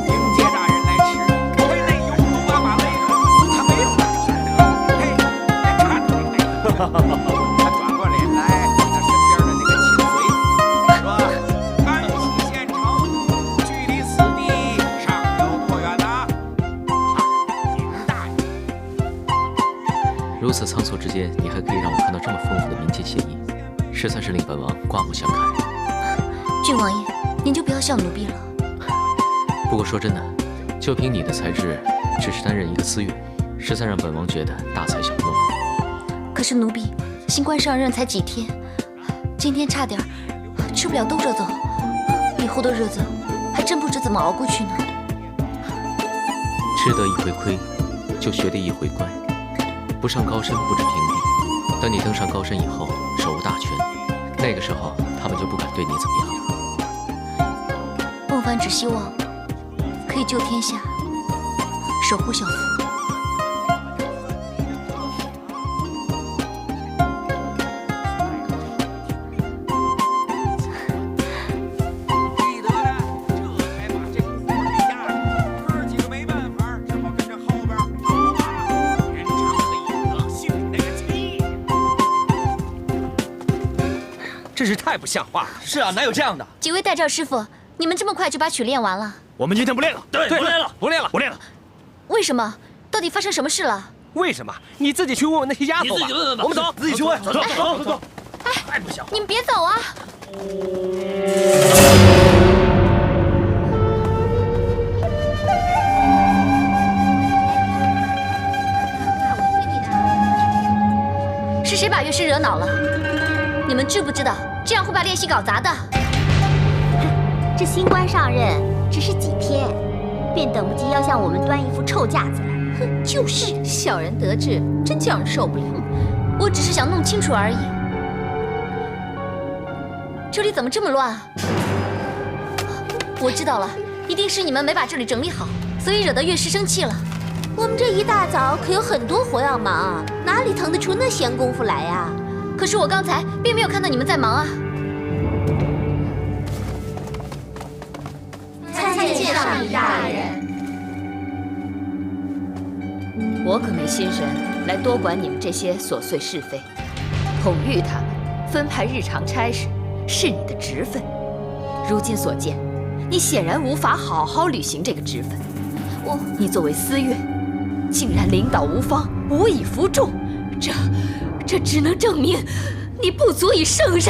迎接大人来迟，为内有毒把马勒了，他没有打玄德，嘿，看着你他转过脸来，他身边的那个亲随说：“安西县城距离此地尚有多远呢？”平大爷。如此仓促之间，你还可以让我看到这么丰富的民间献艺，实在是令本王刮目相看。郡王爷，您就不要笑奴婢了。不过说真的，就凭你的才智，只是担任一个司乐，实在让本王觉得大材小用。可是奴婢新官上任才几天，今天差点吃不了兜着走，以后的日子还真不知怎么熬过去呢。吃得一回亏，就学得一回乖。不上高山不知平地，等你登上高山以后，手握大权，那个时候他们就不敢对你怎么样了。孟凡只希望可以救天下，守护小福。记得了，这才把这个活给压着。哥几个没办法，只好跟着后边跑啊，全场的一个兴那个气。真是太不像话了！是啊，哪有这样的？几位代诏师傅，你们这么快就把曲练完了？我们今天不练了，对，不练了，不练了，不练了。为什么？到底发生什么事了？为什么？你自己去问问那些丫头吧。你自己问问吧。我们走，自己去问。走。太不像话！你们别走啊！是谁把乐师惹恼了？知不知道这样会把练习搞砸的？这新官上任只是几天，便等不及要向我们端一副臭架子来。哼，就是小人得志，真叫人受不了。我只是想弄清楚而已。这里怎么这么乱啊？我知道了，一定是你们没把这里整理好，所以惹得乐师生气了。我们这一大早可有很多活要忙，哪里腾得出那闲工夫来呀？可是我刚才并没有看到你们在忙啊。参见上一大人。我可没心神来多管你们这些琐碎是非，统御他们，分派日常差事，是你的职分。如今所见，你显然无法好好履行这个职分。你作为司乐，竟然领导无方，无以服众，这只能证明你不足以胜任。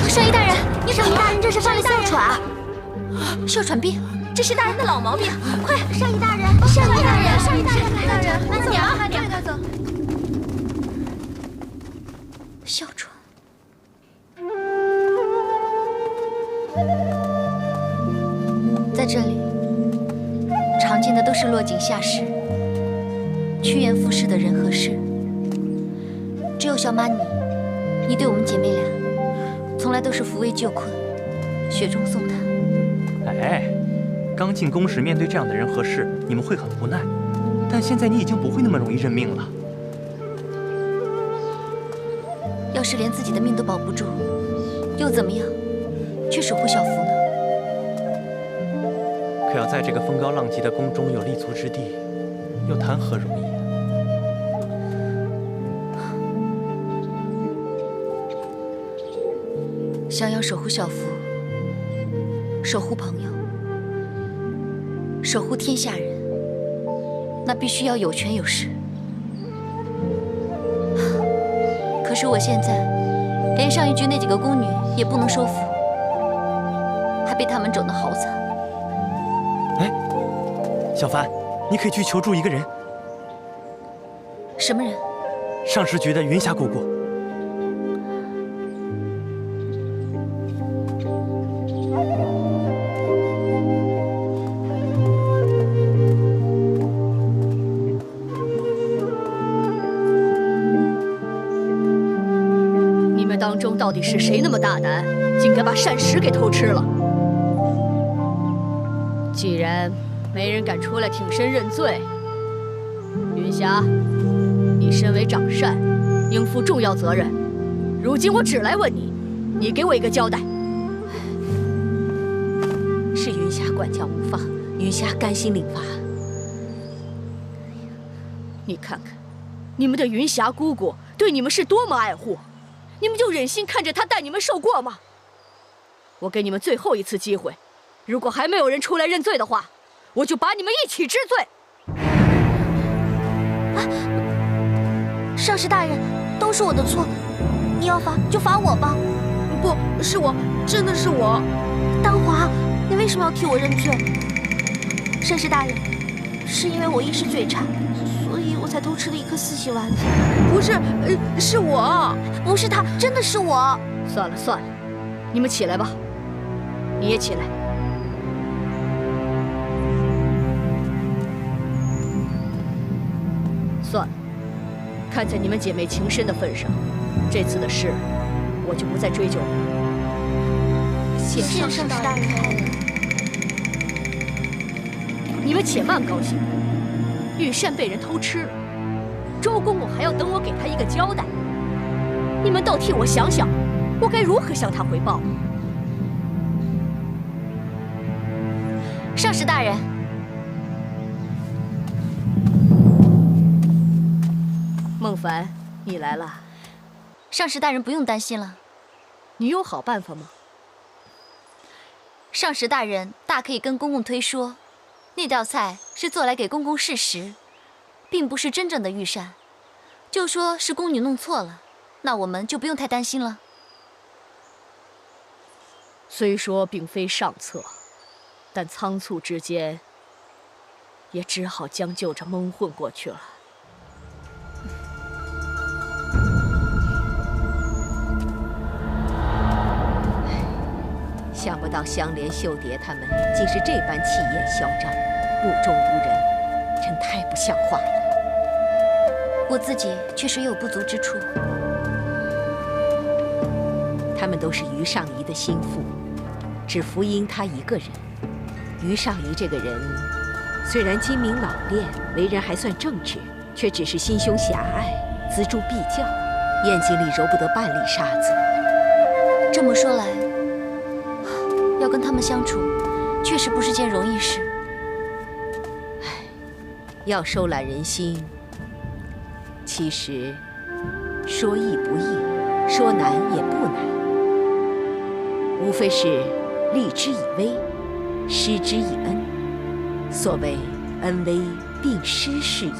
上一大人，上一大人这是犯了哮喘，哮喘病，这是大人的老毛病。快，上一大人，上一大人，上一大人，慢点啊，慢点，快走。哮喘。在这里，常见的都是落井下石、趋炎附势的人和事。只有小马你对我们姐妹俩，从来都是扶危救困，雪中送炭。哎，刚进宫时面对这样的人和事，你们会很无奈，但现在你已经不会那么容易认命了。要是连自己的命都保不住，又怎么样去守护小福呢？可要在这个风高浪急的宫中有立足之地，又谈何容易啊！想要守护小福，守护朋友，守护天下人，那必须要有权有势。可是我现在连上一局那几个宫女也不能收服，还被他们整得好惨。哎，小凡，你可以去求助一个人。什么人？上时局的云霞姑姑。你们当中到底是谁那么大胆，竟敢把膳食给偷吃了？既然没人敢出来挺身认罪，云霞，你身为掌膳，应负重要责任。如今我只来问你，你给我一个交代。是云霞管教无方，云霞甘心领罚。你看看，你们的云霞姑姑对你们是多么爱护，你们就忍心看着她带你们受过吗？我给你们最后一次机会，如果还没有人出来认罪的话，我就把你们一起治罪。上师大人，都是我的错，你要罚就罚我吧。不是我，真的是我。丹华，你为什么要替我认罪？上师大人，是因为我一时嘴馋，所以我才偷吃了一颗四喜丸子。不是，是我，不是他，真的是我。算了算了，你们起来吧，你也起来。算了，看在你们姐妹情深的份上，这次的事我就不再追究了。谢上师大人开恩。你们且慢高兴，御膳被人偷吃了，周公公还要等我给他一个交代。你们倒替我想想，我该如何向他回报？上师大人。孟凡，你来了。上师大人不用担心了。你有好办法吗？上师大人大可以跟公公推说，那道菜是做来给公公试食，并不是真正的御膳。就说是宫女弄错了，那我们就不用太担心了。虽说并非上策，但仓促之间，也只好将就着蒙混过去了。想不到香莲、秀蝶他们竟是这般气焰嚣张，目中无人，真太不像话了。我自己确实也有不足之处。他们都是于尚仪的心腹，只服膺他一个人。于尚仪这个人，虽然精明老练，为人还算正直，却只是心胸狭隘，锱铢必较，眼睛里揉不得半粒沙子。这么说来，要跟他们相处，确实不是件容易事。要收揽人心，其实说易不易，说难也不难，无非是利之以威，施之以恩。所谓恩威并施是也。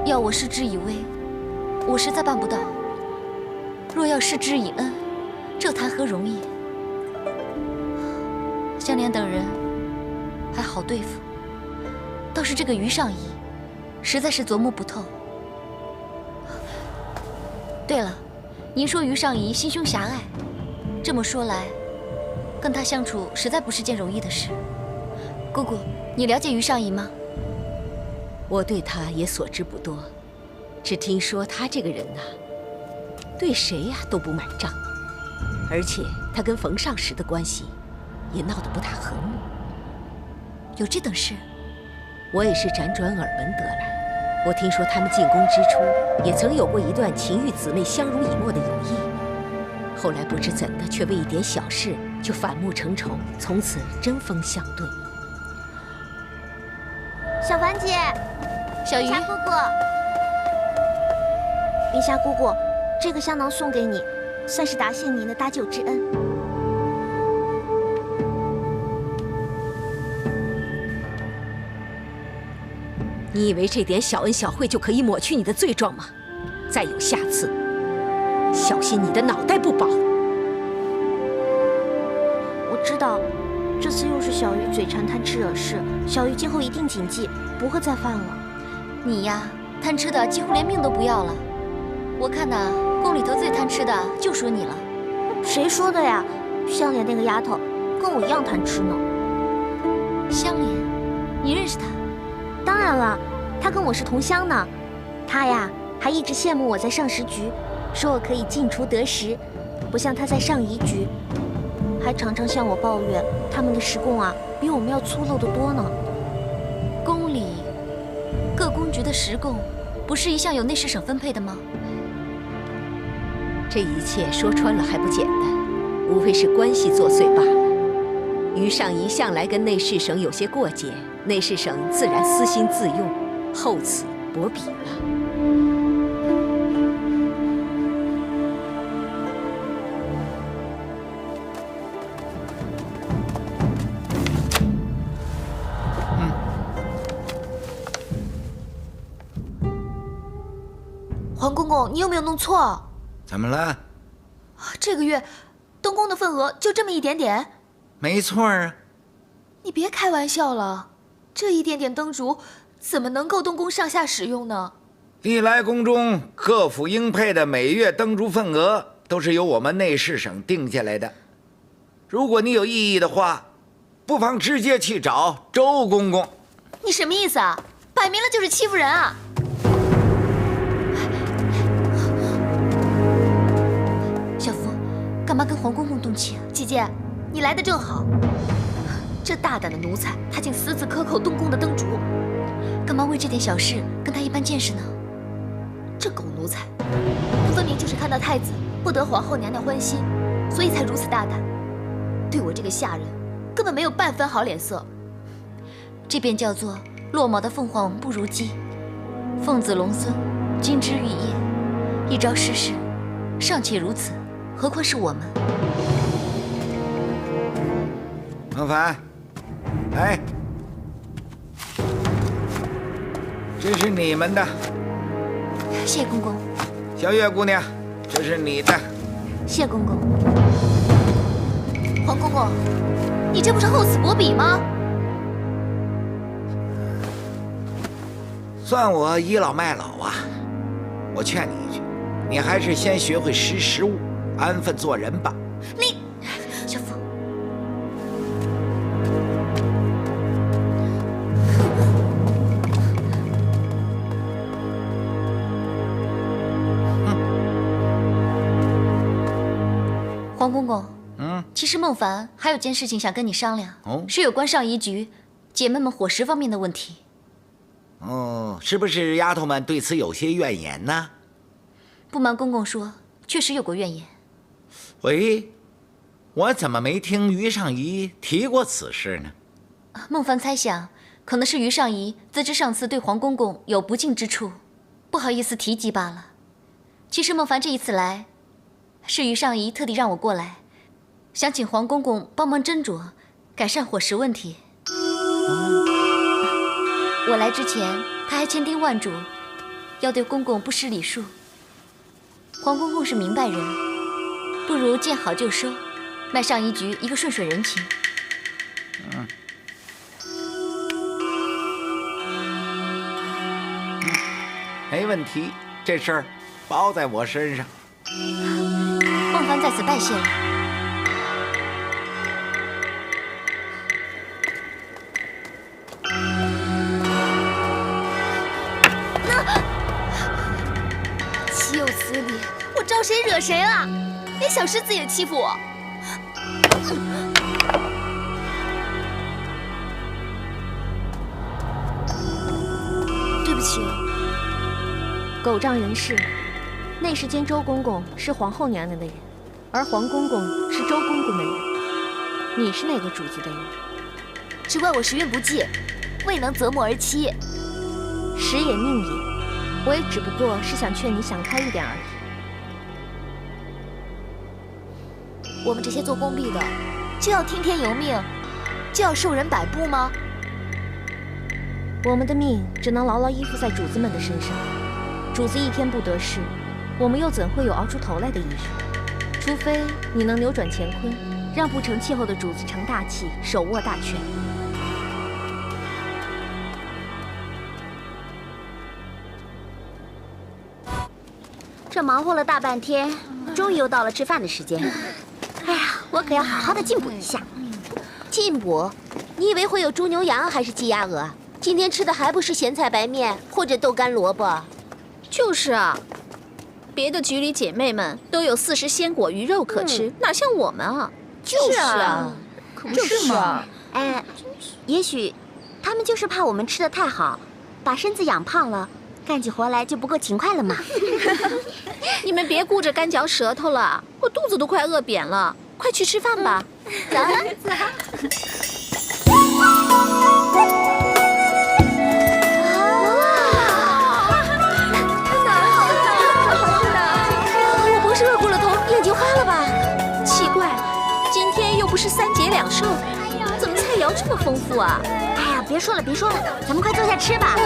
要我施之以威，我实在办不到；若要施之以恩，这谈何容易？香莲等人还好对付，倒是这个于尚仪，实在是琢磨不透。对了，您说于尚仪心胸狭隘，这么说来，跟他相处实在不是件容易的事。姑姑，你了解于尚仪吗？我对他也所知不多，只听说他这个人呐，对谁呀都不买账，而且他跟冯尚时的关系也闹得不大和睦。有这等事？我也是辗转耳闻得来。我听说他们进宫之初，也曾有过一段情与姊妹相濡以沫的友谊，后来不知怎的，却为一点小事就反目成仇，从此针锋相对。小凡姐，小鱼，云霞姑姑，云霞姑姑，这个香囊送给你，算是答谢您的搭救之恩。你以为这点小恩小惠就可以抹去你的罪状吗？再有下次，小心你的脑袋不保。我知道，这次又是小鱼嘴馋贪吃惹事，小鱼今后一定谨记，不会再犯了。你呀，贪吃的几乎连命都不要了。我看呐，宫里头最贪吃的就属你了。谁说的呀？香莲那个丫头跟我一样贪吃呢。香莲，你认识她？当然了，她跟我是同乡呢。她呀，还一直羡慕我在上食局，说我可以进厨得食，不像她在上仪局，还常常向我抱怨他们的食供啊，比我们要粗陋得多呢。宫里各宫局的食供，不是一向有内侍省分配的吗？这一切说穿了还不简单，无非是关系作祟罢了。于尚仪向来跟内侍省有些过节，内侍省自然私心自用，厚此薄彼了。皇公公，你有没有弄错？怎么了？这个月东宫的份额就这么一点点？没错啊。你别开玩笑了，这一点点灯烛怎么能够东宫上下使用呢？历来宫中各府应配的每月灯烛份额都是由我们内侍省定下来的。如果你有异议的话，不妨直接去找周公公。你什么意思啊？摆明了就是欺负人啊！小福，干嘛跟皇公公动气啊？姐姐，你来的正好。这大胆的奴才，他竟私自克扣东宫的灯烛，干嘛为这点小事跟他一般见识呢？这狗奴才，他分明就是看到太子不得皇后娘娘欢心，所以才如此大胆，对我这个下人根本没有半分好脸色。这便叫做落毛的凤凰不如鸡，凤子龙孙，金枝玉叶，一朝失势，尚且如此，何况是我们？孟凡，来，这是你们的。谢公公。小月姑娘，这是你的。谢公公。皇公公，你这不是厚此薄彼吗？算我倚老卖老啊！我劝你一句，你还是先学会识时务，安分做人吧。你。黄公公，其实孟凡还有件事情想跟你商量，是有关上一局姐妹们伙食方面的问题。哦，是不是丫头们对此有些怨言呢？不瞒公公说，确实有过怨言。喂，我怎么没听于尚仪提过此事呢？孟凡猜想，可能是于尚仪自知上次对黄公公有不敬之处，不好意思提及罢了。其实孟凡这一次来，是于尚仪特地让我过来，想请黄公公帮忙斟酌，改善伙食问题。我来之前，他还千叮万嘱，要对公公不失礼数。黄公公是明白人，不如见好就收，卖上一局一个顺水人情。没问题，这事儿包在我身上。孟凡在此拜谢了。岂有此理！我招谁惹谁了？连小狮子也欺负我。对不起，狗仗人势。那时间周公公是皇后娘娘的人，而黄公公是周公公的人。你是哪个主子的人？只怪我时运不济，未能择木而栖。时也命也，我也只不过是想劝你想开一点而已。我们这些做工婢的，就要听天由命，就要受人摆布吗？我们的命只能牢牢依附在主子们的身上。主子一天不得势，我们又怎会有熬出头来的一日？除非你能扭转乾坤，让不成气候的主子成大器，手握大权。这忙活了大半天，终于又到了吃饭的时间。哎呀，我可要好好的进补一下。进补？你以为会有猪牛羊还是鸡鸭鹅？今天吃的还不是咸菜白面或者豆干萝卜？就是啊，别的局里姐妹们都有40鲜果鱼肉可吃，哪像我们啊？就是啊，可不是嘛。哎，也许他们就是怕我们吃的太好，把身子养胖了，干起活来就不够勤快了嘛。你们别顾着干嚼舌头了，我肚子都快饿扁了，快去吃饭吧。走。不是3节2寿，怎么菜肴这么丰富啊？哎呀，别说了，别说了，咱们快坐下吃吧。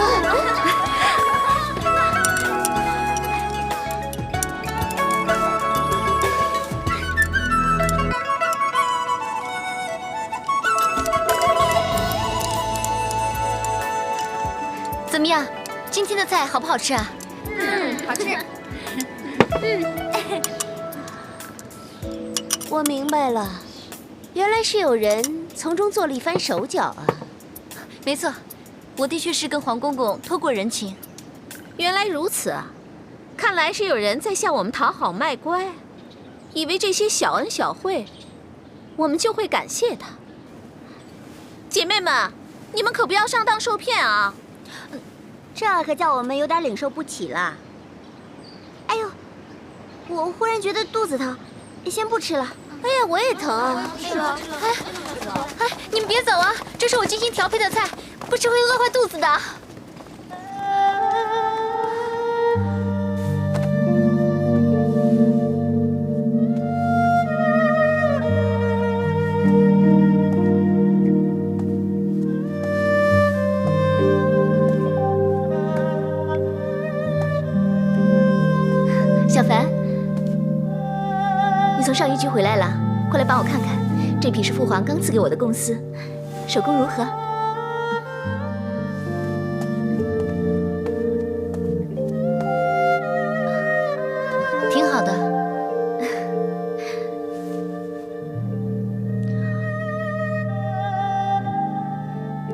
怎么样？今天的菜好不好吃啊？好吃。我明白了。原来是有人从中做了一番手脚啊！没错，我的确是跟黄公公托过人情。原来如此啊！看来是有人在向我们讨好卖乖，以为这些小恩小惠，我们就会感谢他。姐妹们，你们可不要上当受骗啊！这可叫我们有点领受不起了。哎呦，我忽然觉得肚子疼，先不吃了。哎呀，我也疼。是啊。哎，你们别走啊！这是我精心调配的菜，不吃会饿坏肚子的。小凡。从上一局回来了，快来帮我看看，这匹是父皇刚赐给我的贡丝，手工如何？挺好的。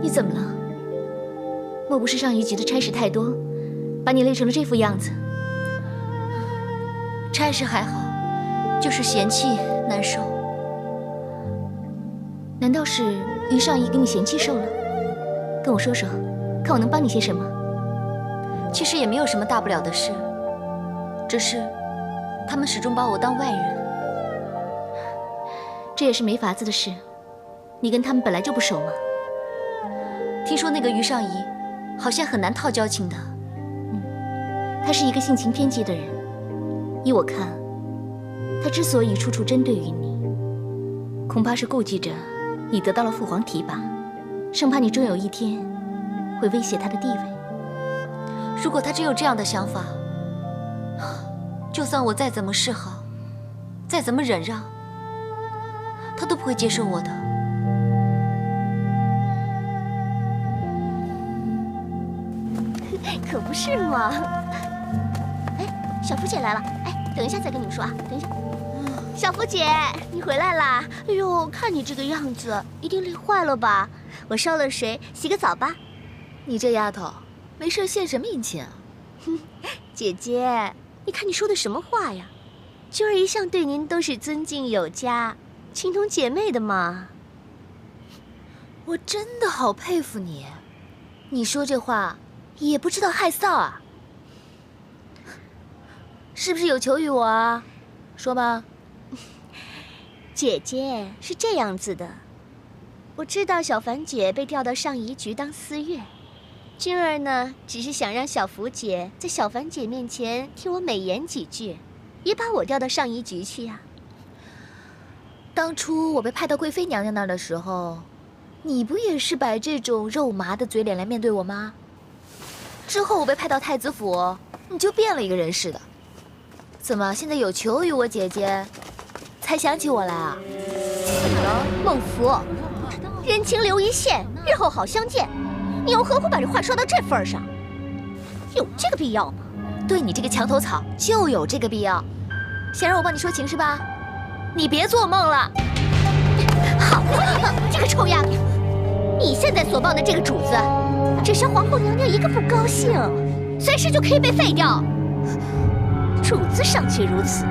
你怎么了？莫不是上一局的差事太多，把你累成了这副样子？差事还好。就是嫌弃难受。难道是于上仪给你嫌弃瘦了？跟我说说，看我能帮你些什么。其实也没有什么大不了的事，只是他们始终把我当外人。这也是没法子的事。你跟他们本来就不熟嘛。听说那个于上仪好像很难套交情的。他是一个性情偏激的人。依我看，他之所以处处针对于你，恐怕是顾忌着你得到了父皇提拔，生怕你终有一天会威胁他的地位。如果他真有这样的想法，就算我再怎么示好，再怎么忍让，他都不会接受我的。可不是嘛！哎，小福姐来了。哎，等一下再跟你们说啊，等一下。小福姐，你回来啦！哎呦，看你这个样子，一定累坏了吧？我烧了水，洗个澡吧。你这丫头，没事献什么殷勤啊？姐姐，你看你说的什么话呀？娟儿一向对您都是尊敬有加，情同姐妹的嘛。我真的好佩服你，你说这话也不知道害臊啊？是不是有求于我啊？说吧。姐姐是这样子的，我知道小凡姐被调到上仪局当司乐，君儿呢只是想让小福姐在小凡姐面前替我美言几句，也把我调到上仪局去呀。当初我被派到贵妃娘娘那儿的时候，你不也是摆这种肉麻的嘴脸来面对我吗？之后我被派到太子府，你就变了一个人似的。怎么现在有求于我姐姐，才想起我来啊？怎么了，孟福？人情留一线，日后好相见。你又何苦把这话说到这份上？有这个必要吗？对你这个墙头草就有这个必要。想让我帮你说情是吧？你别做梦了。好，这个臭丫头，你现在所抱的这个主子，只是皇后娘娘一个不高兴，随时就可以被废掉。主子尚且如此，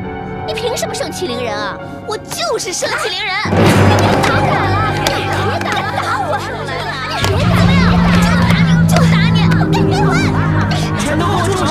你凭什么盛气凌人啊？我就是盛气凌人！你打我了！你别打了，打我！你别打了！就打你！你闭嘴！全都给我住手！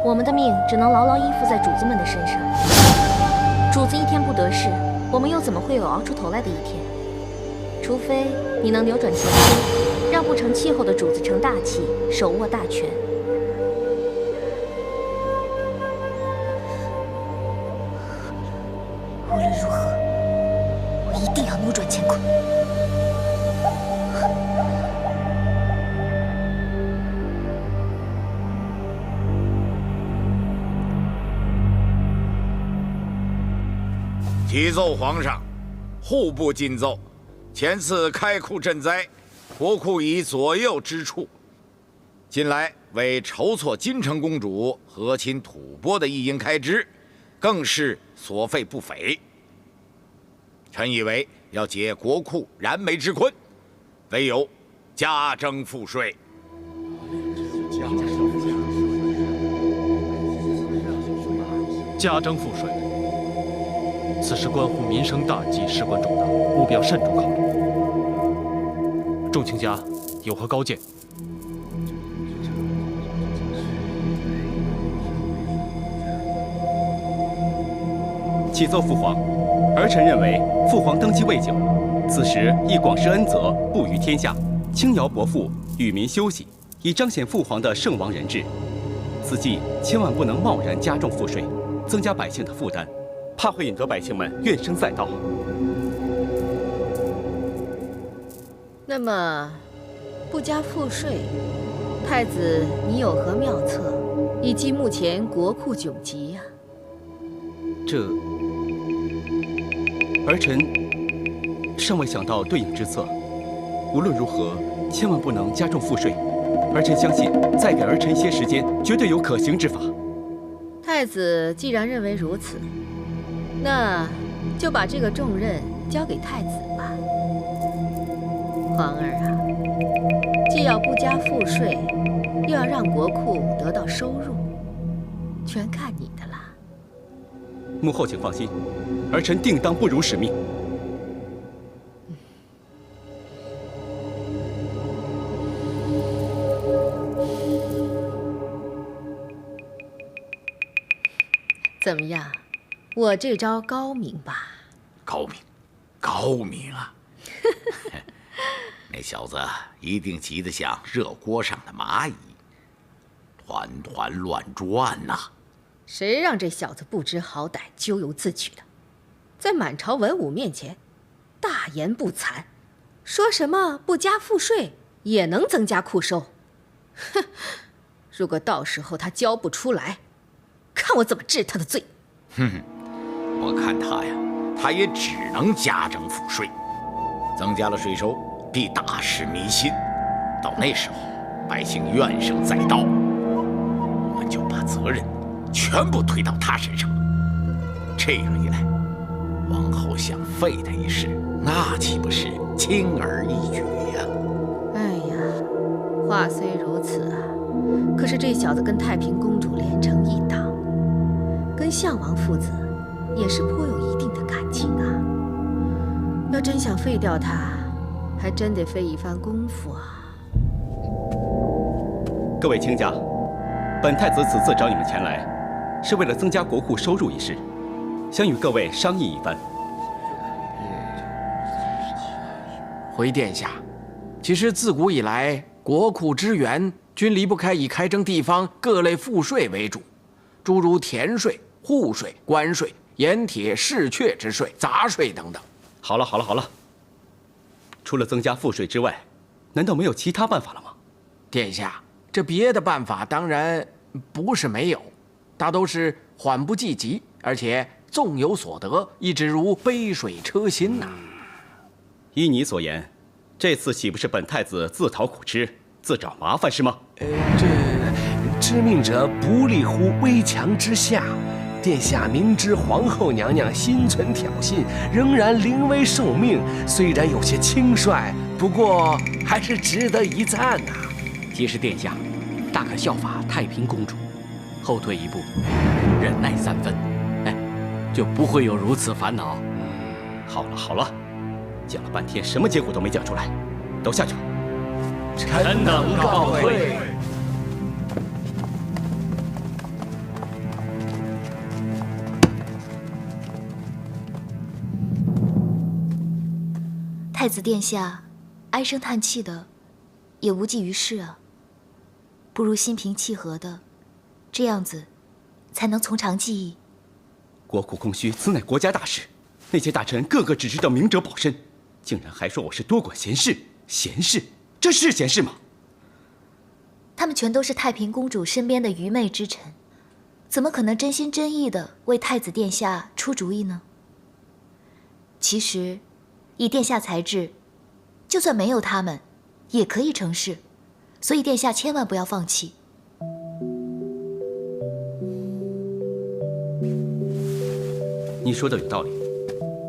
我们的命只能牢牢依附在主子们的身上。主子一天不得势，我们又怎么会有熬出头来的一天？除非你能扭转乾坤，让不成气候的主子成大器，手握大权。无论如何，我一定要扭转乾坤。启奏皇上，户部进奏，前次开库赈灾，国库以左右支出。近来为筹措金城公主和亲吐蕃的一应开支，更是所费不菲。臣以为要解国库燃眉之困，唯有加征赋税。加征赋税，此事关乎民生大计，事关重大，务必要慎重考虑。众卿家有何高见？启奏父皇，儿臣认为父皇登基未久，此时宜广施恩泽，布于天下，轻徭薄赋，与民休息，以彰显父皇的圣王人治。此际千万不能贸然加重赋税，增加百姓的负担，怕会引得百姓们怨声载道。那么，不加赋税，太子你有何妙策，以及目前国库窘急呀？这，儿臣尚未想到对应之策。无论如何，千万不能加重赋税。儿臣相信，再给儿臣一些时间，绝对有可行之法。太子既然认为如此，那就把这个重任交给太子吧。皇儿啊，既要不加赋税，又要让国库得到收入，全看你的啦。母后请放心，儿臣定当不辱使命。怎么样，我这招高明吧？高明，高明啊！那小子一定急得像热锅上的蚂蚁，团团乱转呐！谁让这小子不知好歹、咎由自取的，在满朝文武面前大言不惭，说什么不加赋税也能增加库收。哼！如果到时候他交不出来，看我怎么治他的罪！哼，我看他呀，他也只能加征赋税，增加了税收，必大失民心。到那时候，百姓怨声载道，我们就把责任全部推到他身上。这样一来，王后想废他一事，那岂不是轻而易举呀？哎呀，话虽如此啊，可是这小子跟太平公主连成一党，跟项王父子也是颇有一定的感情啊。要真想废掉他，还真得费一番功夫啊。各位卿家，本太子此次找你们前来，是为了增加国库收入一事，想与各位商议一番。回殿下，其实自古以来，国库之源均离不开以开征地方各类赋税为主，诸如田税、户税、关税、盐铁、市阙之税、杂税等等。好了好了好了，除了增加赋税之外，难道没有其他办法了吗？殿下，这别的办法当然不是没有，大都是缓不济急，而且纵有所得，亦只如杯水车薪呐。依你所言，这次岂不是本太子自讨苦吃，自找麻烦是吗？这知命者不立乎危墙之下。殿下明知皇后娘娘心存挑衅，仍然临危受命，虽然有些轻率，不过还是值得一赞呐。其实殿下大可效法太平公主，后退一步，忍耐3分，哎，就不会有如此烦恼。好了好了，讲了半天，什么结果都没讲出来，都下去吧。臣等告退。太子殿下唉声叹气的，也无济于事啊。不如心平气和的，这样子才能从长计议。国库空虚，此乃国家大事，那些大臣个个只知道明哲保身，竟然还说我是多管闲事。闲事？这是闲事吗？他们全都是太平公主身边的愚昧之臣，怎么可能真心真意的为太子殿下出主意呢？其实，以殿下才智，就算没有他们，也可以成事。所以殿下千万不要放弃。你说的有道理，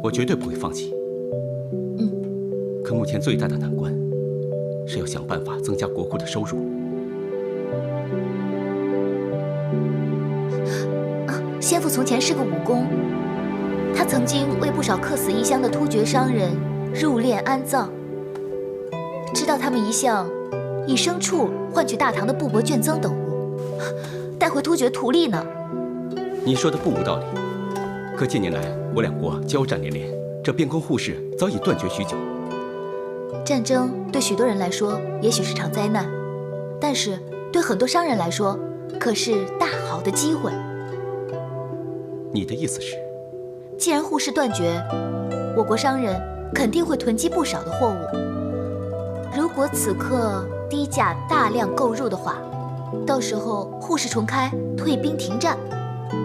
我绝对不会放弃。可目前最大的难关是要想办法增加国库的收入。先父从前是个武功，他曾经为不少客死异乡的突厥商人入殓安葬，知道他们一向以牲畜换取大唐的布帛绢增等物，带回突厥图利呢。你说的不无道理，可近年来我两国交战连连，这边关互市早已断绝许久。战争对许多人来说也许是场灾难，但是对很多商人来说可是大好的机会。你的意思是，既然互市断绝，我国商人肯定会囤积不少的货物，果此刻低价大量购入的话，到时候护市重开，退兵停战，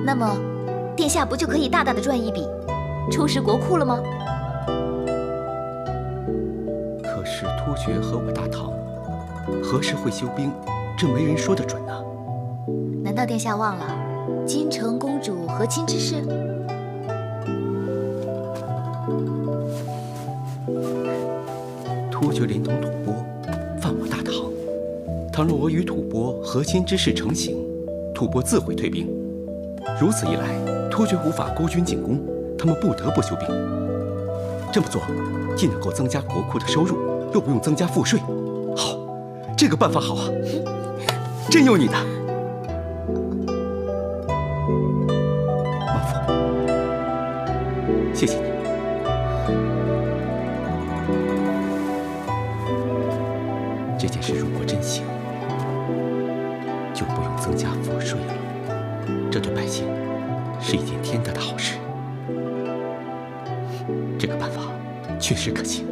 那么殿下不就可以大大的赚一笔，充实国库了吗？可是突厥和我大唐何时会休兵，这没人说得准啊。难道殿下忘了金城公主和亲之事？突厥连同吐蕃犯我大唐，倘若我与吐蕃和亲之事成行，吐蕃自会退兵。如此一来，突厥无法孤军进攻，他们不得不休兵。这么做，既能够增加国库的收入，又不用增加赋税。好，这个办法好啊，真有你的。孟父，谢谢你。这件事如果真行，就不用增加赋税了。这对百姓是一件天大的好事。这个办法确实可行，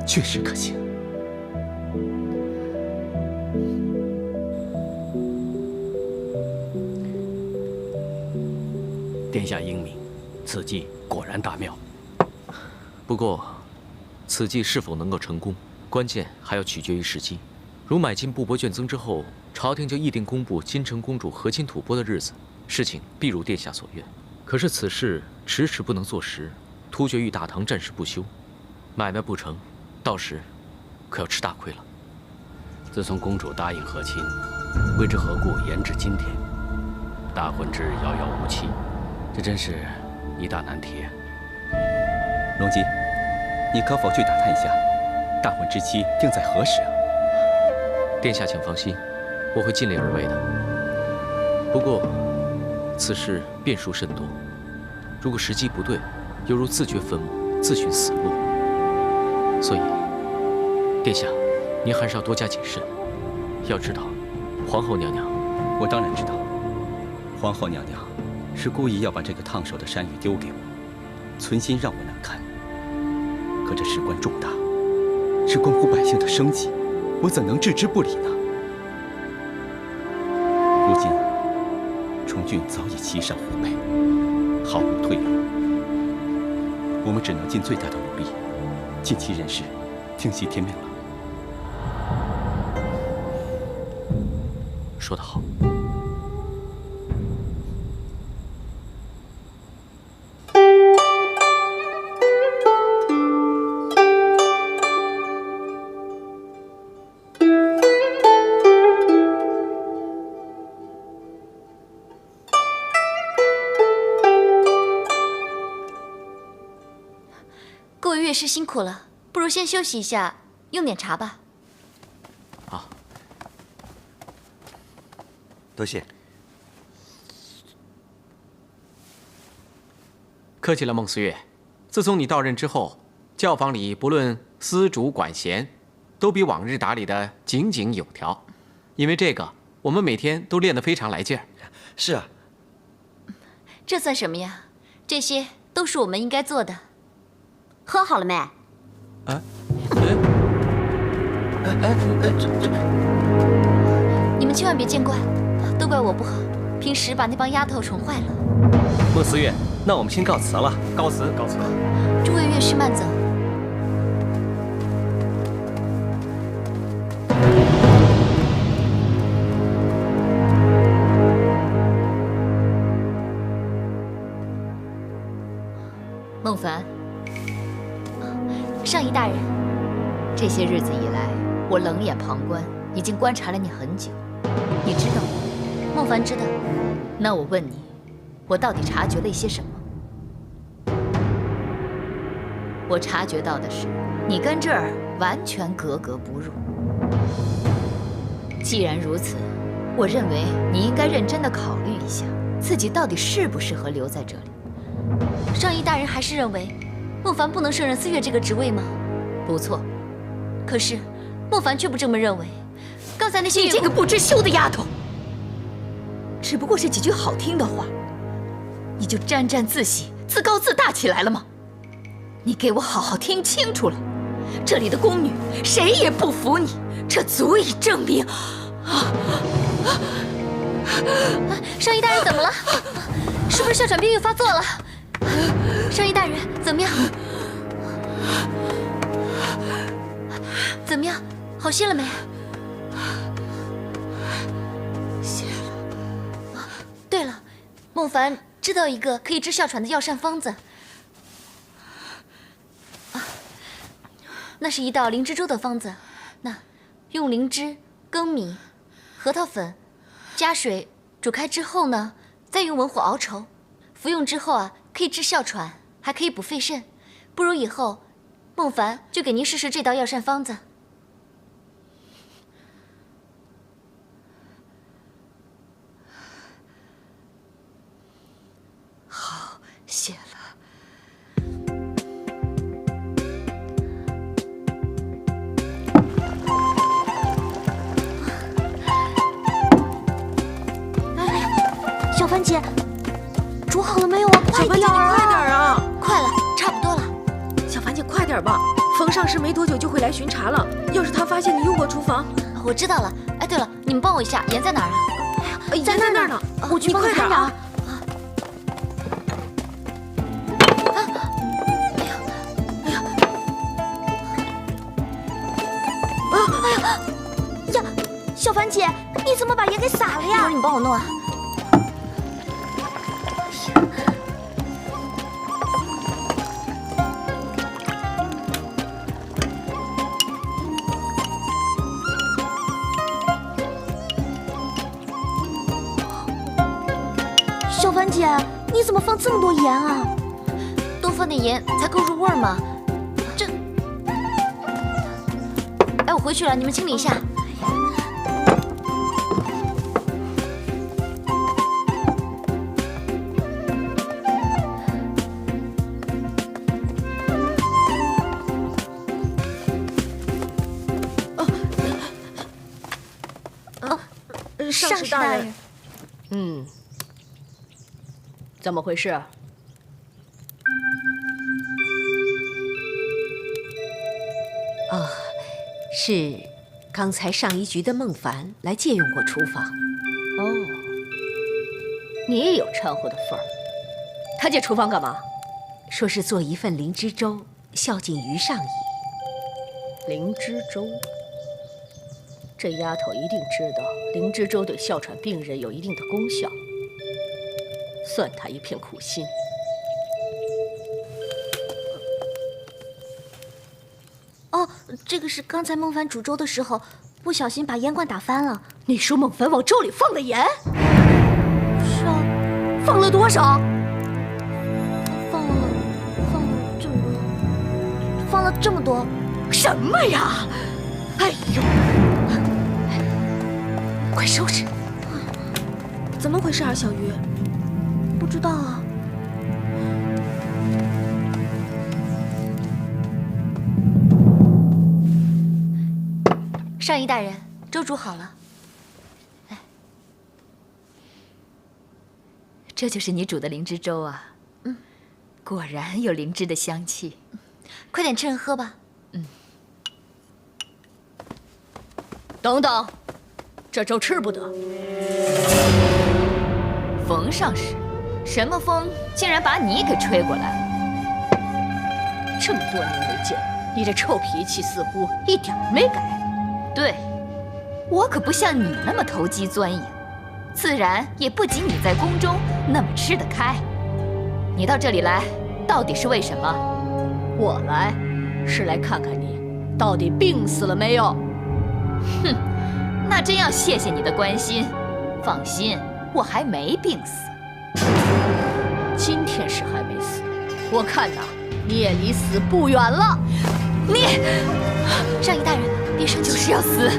确实可行。殿下英明，此计果然大妙。不过，此计是否能够成功，关键还要取决于时机。如买进布帛券增之后，朝廷就议定公布金城公主和亲吐蕃的日子，事情必如殿下所愿。可是此事迟迟不能坐实，突厥与大唐战事不休，买卖不成，到时可要吃大亏了。自从公主答应和亲，未知何故延至今天，大婚之日遥遥无期，这真是一大难题。荣基，你可否去打探一下，大婚之期定在何时啊？殿下请放心，我会尽力而为的。不过，此事变数甚多，如果时机不对，犹如自掘坟墓，自寻死路。所以，殿下，您还是要多加谨慎。要知道，皇后娘娘，我当然知道，皇后娘娘是故意要把这个烫手的山芋丢给我，存心让我难堪。可这事关重大，是关乎百姓的生计，我怎能置之不理呢？如今，崇峻早已骑上虎背，毫无退路。我们只能尽最大的努力，尽其人事，听其天命了。说得好。各位乐师辛苦了，不如先休息一下，用点茶吧。好，多谢。客气了，孟思月。自从你到任之后，教坊里不论司主管弦，都比往日打理的井井有条。因为这个，我们每天都练得非常来劲儿。是啊。这算什么呀？这些都是我们应该做的。喝好了没？你们千万别见怪，都怪我不好，平时把那帮丫头宠坏了。孟思月，那我们先告辞了。告辞，告辞。诸位乐师慢走。孟凡，上仪大人，这些日子以来，我冷眼旁观，已经观察了你很久。你知道吗？孟凡知道。那我问你，我到底察觉了一些什么？我察觉到的是，你跟这儿完全格格不入。既然如此，我认为你应该认真的考虑一下，自己到底适不适合留在这里。上仪大人还是认为孟凡不能胜任司乐这个职位吗？不错，可是孟凡却不这么认为。刚才那些……你这个不知羞的丫头，只不过是几句好听的话，你就沾沾自喜、自高自大起来了吗？你给我好好听清楚了，这里的宫女谁也不服你，这足以证明。上衣大人怎么了？是不是哮喘病又发作了？上衣大人怎么样？怎么样？好些了没？谢了。对了，孟凡知道一个可以治哮喘的药膳方子。那是一道灵芝粥的方子，那用灵芝、粳米、核桃粉加水煮开之后呢，再用文火熬稠，服用之后啊，可以治哮喘，还可以补肺肾。不如以后，孟凡就给您试试这道药膳方子。好，谢了。小番茄，煮好了没有啊？快点啊！快点啊！快了，差不多了。小番茄，快点吧！冯上师没多久就会来巡查了，要是他发现你用过厨房，我知道了。哎，对了，你们帮我一下，盐在哪儿啊？哎呀，在那儿呢。我去帮你看着啊。呀，小番茄，你怎么把盐给洒了呀？一会儿你帮我弄啊。小番茄，你怎么放这么多盐啊？多放点盐才够入味嘛。这，哎，我回去了，你们清理一下。上师大人，怎么回事？是刚才上一局的孟凡来借用过厨房。哦，你也有掺和的份儿。他借厨房干嘛？说是做一份灵芝粥，孝敬于上仪。灵芝粥，这丫头一定知道灵芝粥对哮喘病人有一定的功效，算她一片苦心。哦，这个是刚才孟凡煮粥的时候不小心把盐罐打翻了。你说孟凡往粥里放的盐？是啊。放了多少？放了这么多。什么呀？哎呦！快收拾！怎么回事啊，小鱼？不知道啊。上仪大人，粥煮好了。来，这就是你煮的灵芝粥啊。果然有灵芝的香气。快点趁热喝吧。等等，这粥吃不得。冯上师，什么风竟然把你给吹过来了？这么多年没见，你这臭脾气似乎一点没改。对，我可不像你那么投机钻营，自然也不及你在宫中那么吃得开。你到这里来，到底是为什么？我来，是来看看你到底病死了没有。哼，那真要谢谢你的关心。放心，我还没病死。今天是还没死，我看呐，你也离死不远了。你，上仪大人，别生气，就是要死，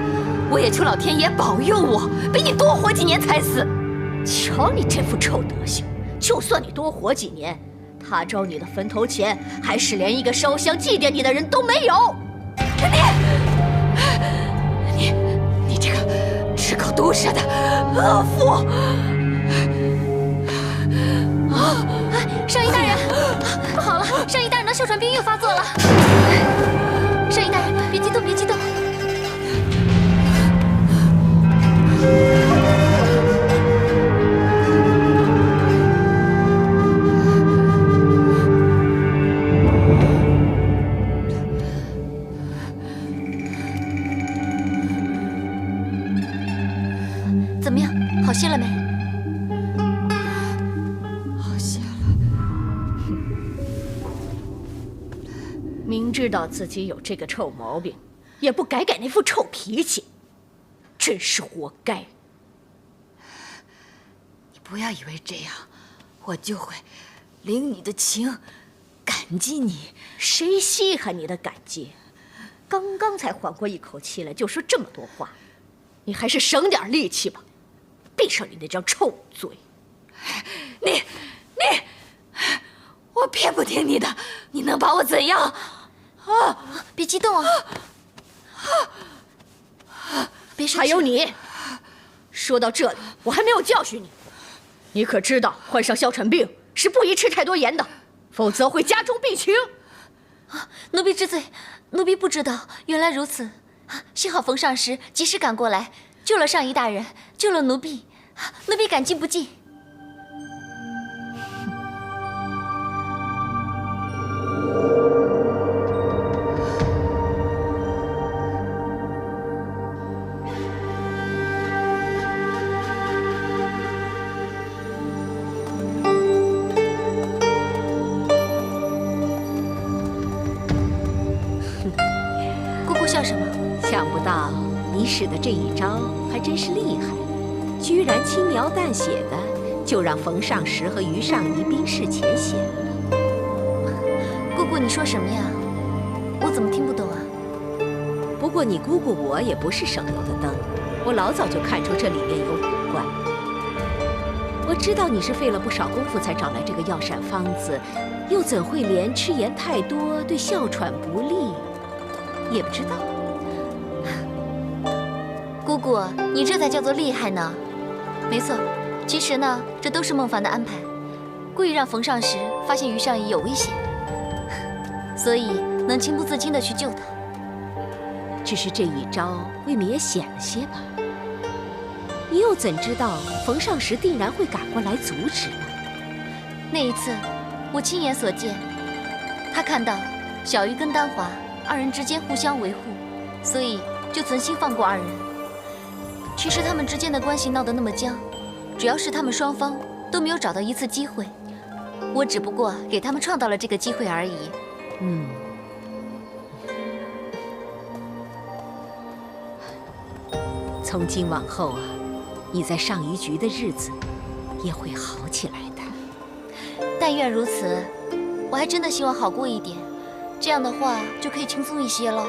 我也求老天爷保佑我，比你多活几年才死。瞧你这副臭德行，就算你多活几年，他招你的坟头前，还是连一个烧香祭奠你的人都没有。你这个只搞毒舌的恶妇！上仪大人，不好了，上仪大人的哮喘病又发作了。上仪别激动，别激动。怎么样，好些了没？好些了。明知道自己有这个臭毛病，也不改改那副臭脾气，真是活该。你不要以为这样，我就会领你的情，感激你。谁稀罕你的感激？刚刚才缓过一口气来，就说这么多话，你还是省点力气吧。闭上你那张臭嘴！你，我偏不听你的，你能把我怎样？啊！别激动啊！别生气。还有你，说到这里，我还没有教训你。你可知道，患上哮喘病是不宜吃太多盐的，否则会加重病情。奴婢知罪，奴婢不知道，原来如此。幸好冯上师及时赶过来，救了上仪大人，救了奴婢，奴婢感激不尽。姑姑笑什么？想不到你使的这一招还真是厉害，居然轻描淡写的就让冯上石和于上仪冰释前嫌了。姑姑，你说什么呀？我怎么听不懂啊？不过你姑姑我也不是省油的灯，我老早就看出这里面有古怪。我知道你是费了不少功夫才找来这个药膳方子，又怎会连吃盐太多对哮喘不利也不知道？姑姑，你这才叫做厉害呢。没错，其实呢，这都是孟凡的安排，故意让冯上石发现于上仪有危险，所以能情不自禁地去救他。只是这一招未免也险了些吧？你又怎知道冯上石定然会赶过来阻止呢？那一次，我亲眼所见，他看到小鱼跟丹华二人之间互相维护，所以就存心放过二人。其实他们之间的关系闹得那么僵，主要是他们双方都没有找到一次机会，我只不过给他们创造了这个机会而已。从今往后啊，你在上虞局的日子也会好起来的。但愿如此，我还真的希望好过一点，这样的话就可以轻松一些了。